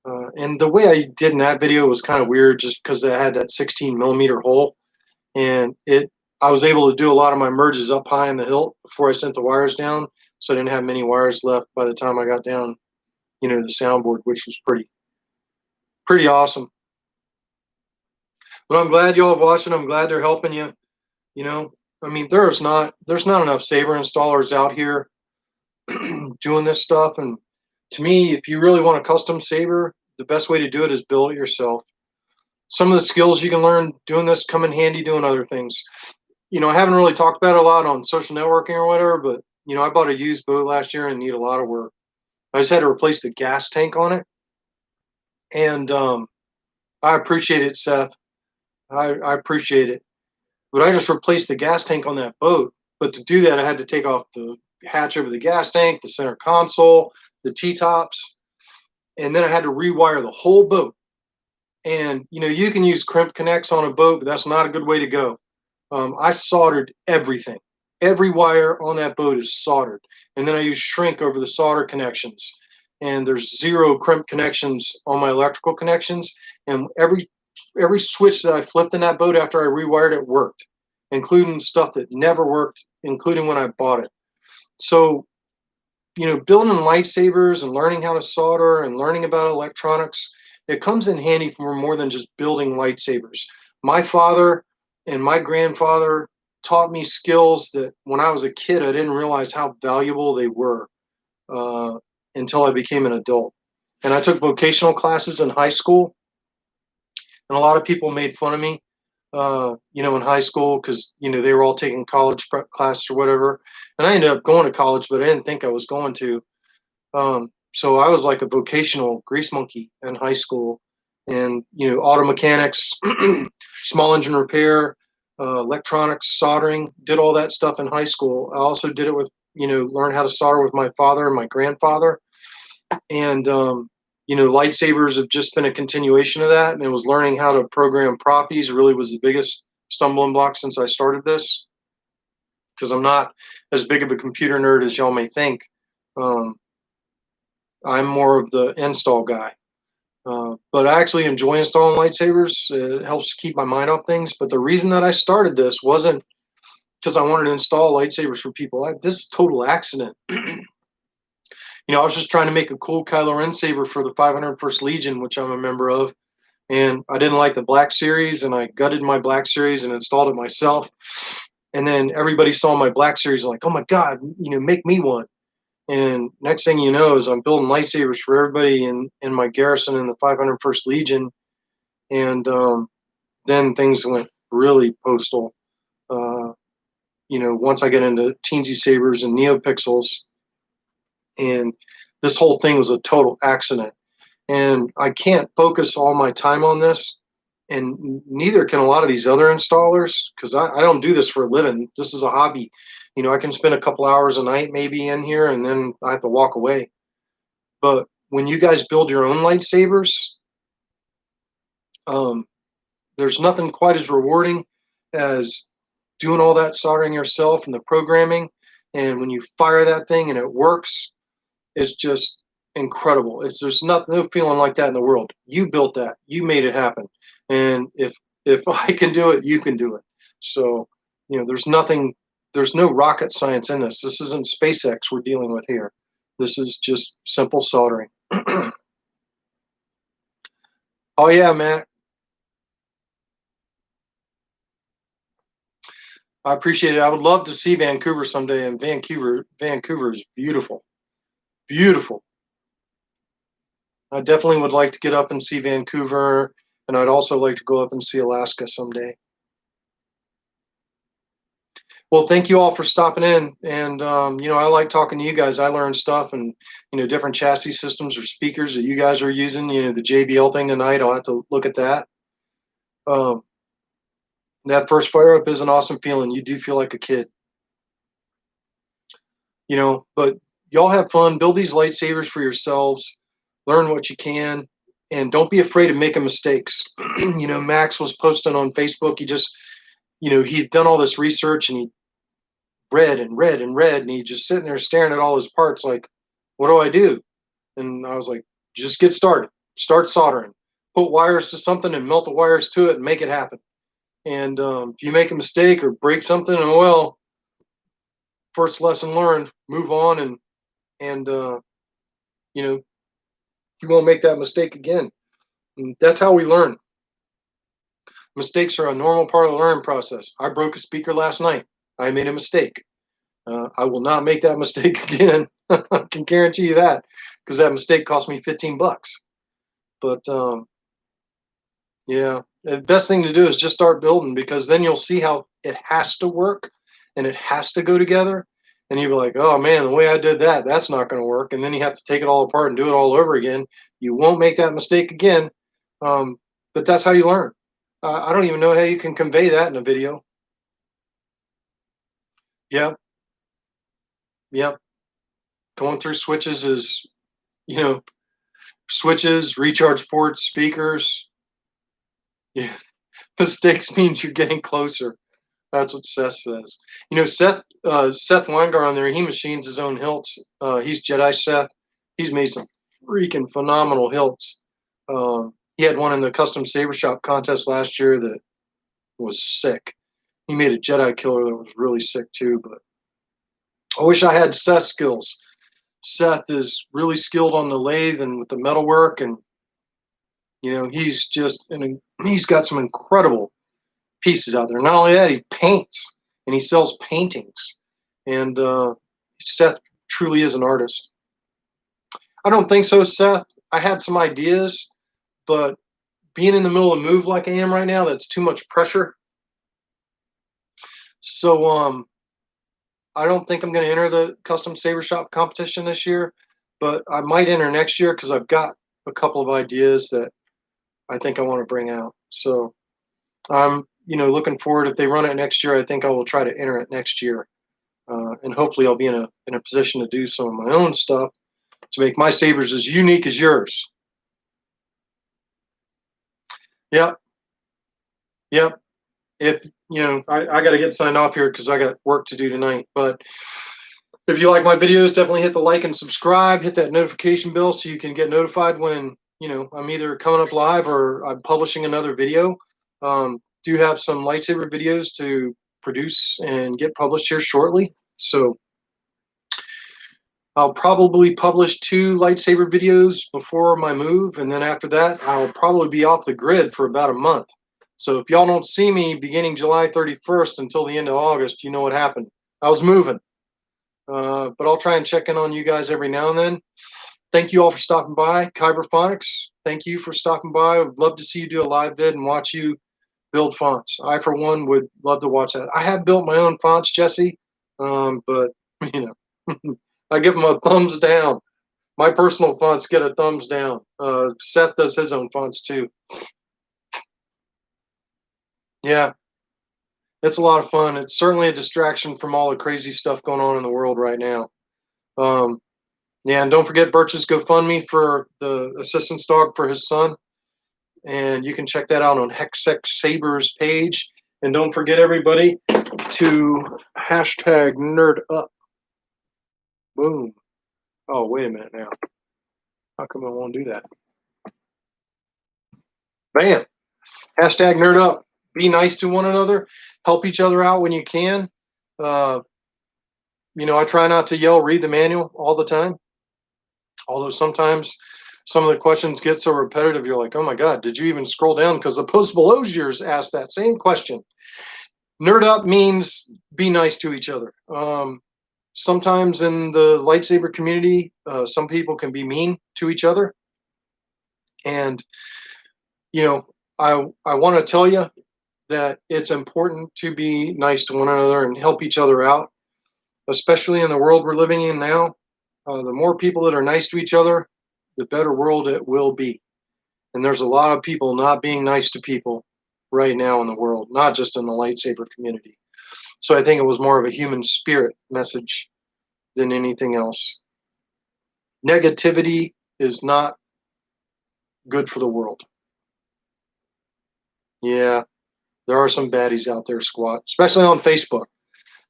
And the way I did in that video was kind of weird, just because I had that 16 millimeter hole, and I was able to do a lot of my merges up high in the hilt before I sent the wires down, so I didn't have many wires left by the time I got down, the soundboard, which was pretty awesome. But I'm glad y'all are watching. I'm glad they're helping you. I mean, there's not enough saber installers out here doing this stuff. And to me, if you really want a custom saber, the best way to do it is build it yourself. Some of the skills you can learn doing this come in handy doing other things. I haven't really talked about it a lot on social networking or whatever, but I bought a used boat last year and need a lot of work. I just had to replace the gas tank on it, and I appreciate it, Seth. I appreciate it, but I just replaced the gas tank on that boat. But to do that, I had to take off the hatch over the gas tank, the center console, the T-tops, and then I had to rewire the whole boat. And you can use crimp connects on a boat, but that's not a good way to go. I soldered everything. Every wire on that boat is soldered, and then I use shrink over the solder connections. And there's 0 crimp connections on my electrical connections. And every switch that I flipped in that boat after I rewired it worked, including stuff that never worked, including when I bought it. So, building lightsabers and learning how to solder and learning about electronics, it comes in handy for more than just building lightsabers. My father and my grandfather taught me skills that when I was a kid, I didn't realize how valuable they were until I became an adult. And I took vocational classes in high school, and a lot of people made fun of me, in high school because, they were all taking college prep classes or whatever. And I ended up going to college, but I didn't think I was going to. So I was like a vocational grease monkey in high school, and, auto mechanics, small engine repair, electronics, soldering, did all that stuff in high school. I also did it with, learn how to solder with my father and my grandfather. And, lightsabers have just been a continuation of that. And it was learning how to program Proffies really was the biggest stumbling block since I started this, because I'm not as big of a computer nerd as y'all may think. I'm more of the install guy. But I actually enjoy installing lightsabers. It helps keep my mind off things. But the reason that I started this wasn't because I wanted to install lightsabers for people. This is a total accident. I was just trying to make a cool Kylo Ren saber for the 501st Legion, which I'm a member of. And I didn't like the Black Series, and I gutted my Black Series and installed it myself. And then everybody saw my Black Series and like, oh my God, make me one. And next thing you know is I'm building lightsabers for everybody in my garrison in the 501st Legion. And then things went really postal. Once I get into teensy sabers and neopixels, and this whole thing was a total accident. And I can't focus all my time on this, and neither can a lot of these other installers, because I don't do this for a living. This is a hobby. I can spend a couple hours a night maybe in here, and then I have to walk away. But when you guys build your own lightsabers, there's nothing quite as rewarding as doing all that soldering yourself and the programming. And when you fire that thing and it works, it's just incredible. There's no feeling like that in the world. You built that. You made it happen. And if I can do it, you can do it. So, there's no rocket science in this. This isn't SpaceX we're dealing with here. This is just simple soldering. Oh yeah, Matt. I appreciate it. I would love to see Vancouver someday, and Vancouver is beautiful. Beautiful. I definitely would like to get up and see Vancouver, and I'd also like to go up and see Alaska someday. Well, thank you all for stopping in. And, I like talking to you guys. I learn stuff and, different chassis systems or speakers that you guys are using. The JBL thing tonight, I'll have to look at that. That first fire up is an awesome feeling. You do feel like a kid. But y'all have fun. Build these lightsabers for yourselves. Learn what you can. And don't be afraid of making mistakes. Max was posting on Facebook. He'd done all this research and he read and read and read, and he just sitting there staring at all his parts like, what do I do? And I was like, just get started. Start soldering. Put wires to something and melt the wires to it and make it happen. And if you make a mistake or break something, oh well, first lesson learned, move on, and you won't make that mistake again. And that's how we learn. Mistakes are a normal part of the learning process. I broke a speaker last night. I made a mistake. I will not make that mistake again. I can guarantee you that, because that mistake cost me $15. But yeah, the best thing to do is just start building, because then you'll see how it has to work and it has to go together. And you'll be like, oh man, the way I did that, that's not going to work. And then you have to take it all apart and do it all over again. You won't make that mistake again. But that's how you learn. I don't even know how you can convey that in a video. Yeah. Yep. Going through switches is, switches, recharge ports, speakers. Yeah. Mistakes means you're getting closer. That's what Seth says. Seth Weingart on there, he machines his own hilts. He's Jedi Seth. He's made some freaking phenomenal hilts. He had one in the custom saber shop contest last year that was sick. He made a Jedi killer that was really sick too, but I wish I had Seth's skills. Seth is really skilled on the lathe and with the metalwork, and he's got some incredible pieces out there. Not only that, he paints and he sells paintings, and Seth truly is an artist. I don't think so, Seth. I had some ideas, but being in the middle of a move like I am right now, that's too much pressure. So I don't think I'm going to enter the custom saber shop competition this year, but I might enter next year because I've got a couple of ideas that I think I want to bring out. So I'm, looking forward. If they run it next year, I think I will try to enter it next year, and hopefully I'll be in a position to do some of my own stuff to make my sabers as unique as yours. Yep. Yep. If I got to get signed off here because I got work to do tonight. But if you like my videos, definitely hit the like and subscribe. Hit that notification bell so you can get notified when I'm either coming up live or I'm publishing another video. Do have some lightsaber videos to produce and get published here shortly. So I'll probably publish 2 lightsaber videos before my move, and then after that, I'll probably be off the grid for about a month. So if y'all don't see me beginning July 31st until the end of August, you know what happened. I was moving. But I'll try and check in on you guys every now and then. Thank you all for stopping by. Kyberphonics, thank you for stopping by. I would love to see you do a live vid and watch you build fonts. I, for one, would love to watch that. I have built my own fonts, Jesse, but, I give them a thumbs down. My personal fonts get a thumbs down. Seth does his own fonts too. Yeah, it's a lot of fun. It's certainly a distraction from all the crazy stuff going on in the world right now. Yeah, and don't forget Birch's GoFundMe for the assistance dog for his son. And you can check that out on Hexex Saber's page. And don't forget, everybody, to hashtag nerd up. Boom. Oh, wait a minute now. How come I won't do that? Bam. Hashtag nerd up. Be nice to one another. Help each other out when you can. I try not to yell, read the manual all the time. Although sometimes some of the questions get so repetitive, you're like, oh my God, did you even scroll down? Because the post below yours asked that same question. Nerd up means be nice to each other. Sometimes in the lightsaber community, some people can be mean to each other. And, I want to tell you that it's important to be nice to one another and help each other out, especially in the world we're living in now. The more people that are nice to each other, the better world it will be. And there's a lot of people not being nice to people right now in the world, not just in the lightsaber community. So I think it was more of a human spirit message than anything else. Negativity is not good for the world. Yeah, there are some baddies out there, Squat, especially on Facebook.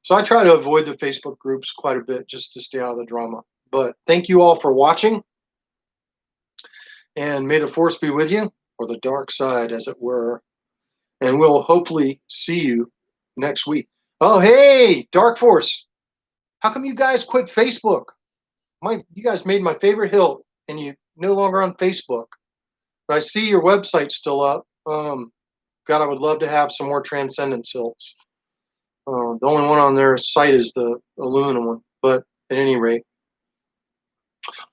So I try to avoid the Facebook groups quite a bit just to stay out of the drama. But thank you all for watching. And may the force be with you, or the dark side, as it were. And we'll hopefully see you next week. Oh, hey, Dark Force. How come you guys quit Facebook? You guys made my favorite hilt, and you no longer on Facebook. But I see your website's still up. God, I would love to have some more Transcendence hilts. The only one on their site is the aluminum one. But at any rate,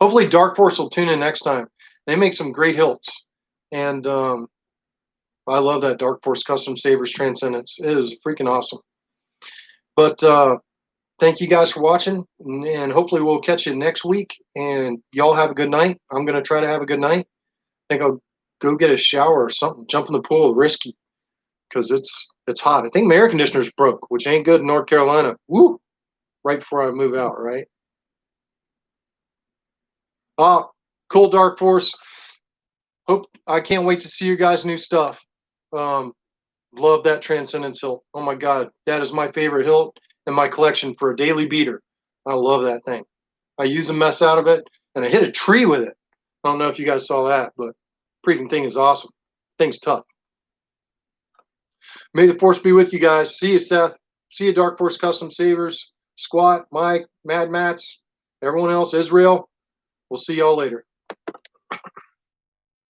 hopefully Dark Force will tune in next time. They make some great hilts. And I love that Dark Force Custom Sabers Transcendence. It is freaking awesome. But thank you guys for watching. And hopefully we'll catch you next week. And y'all have a good night. I'm going to try to have a good night. I think I'll go get a shower or something. Jump in the pool. Risky. Because it's hot. I think my air conditioner's broke, which ain't good in North Carolina. Woo! Right before I move out, right? Cool, Dark Force. I can't wait to see you guys' new stuff. Love that Transcendence hilt. Oh my God, that is my favorite hilt in my collection for a daily beater. I love that thing. I use the mess out of it, and I hit a tree with it. I don't know if you guys saw that, but freaking thing is awesome. Thing's tough. May the force be with you guys. See you, Seth. See you, Dark Force Custom Sabers, Squat, Mike, Mad Mats, everyone else, Israel. We'll see y'all later.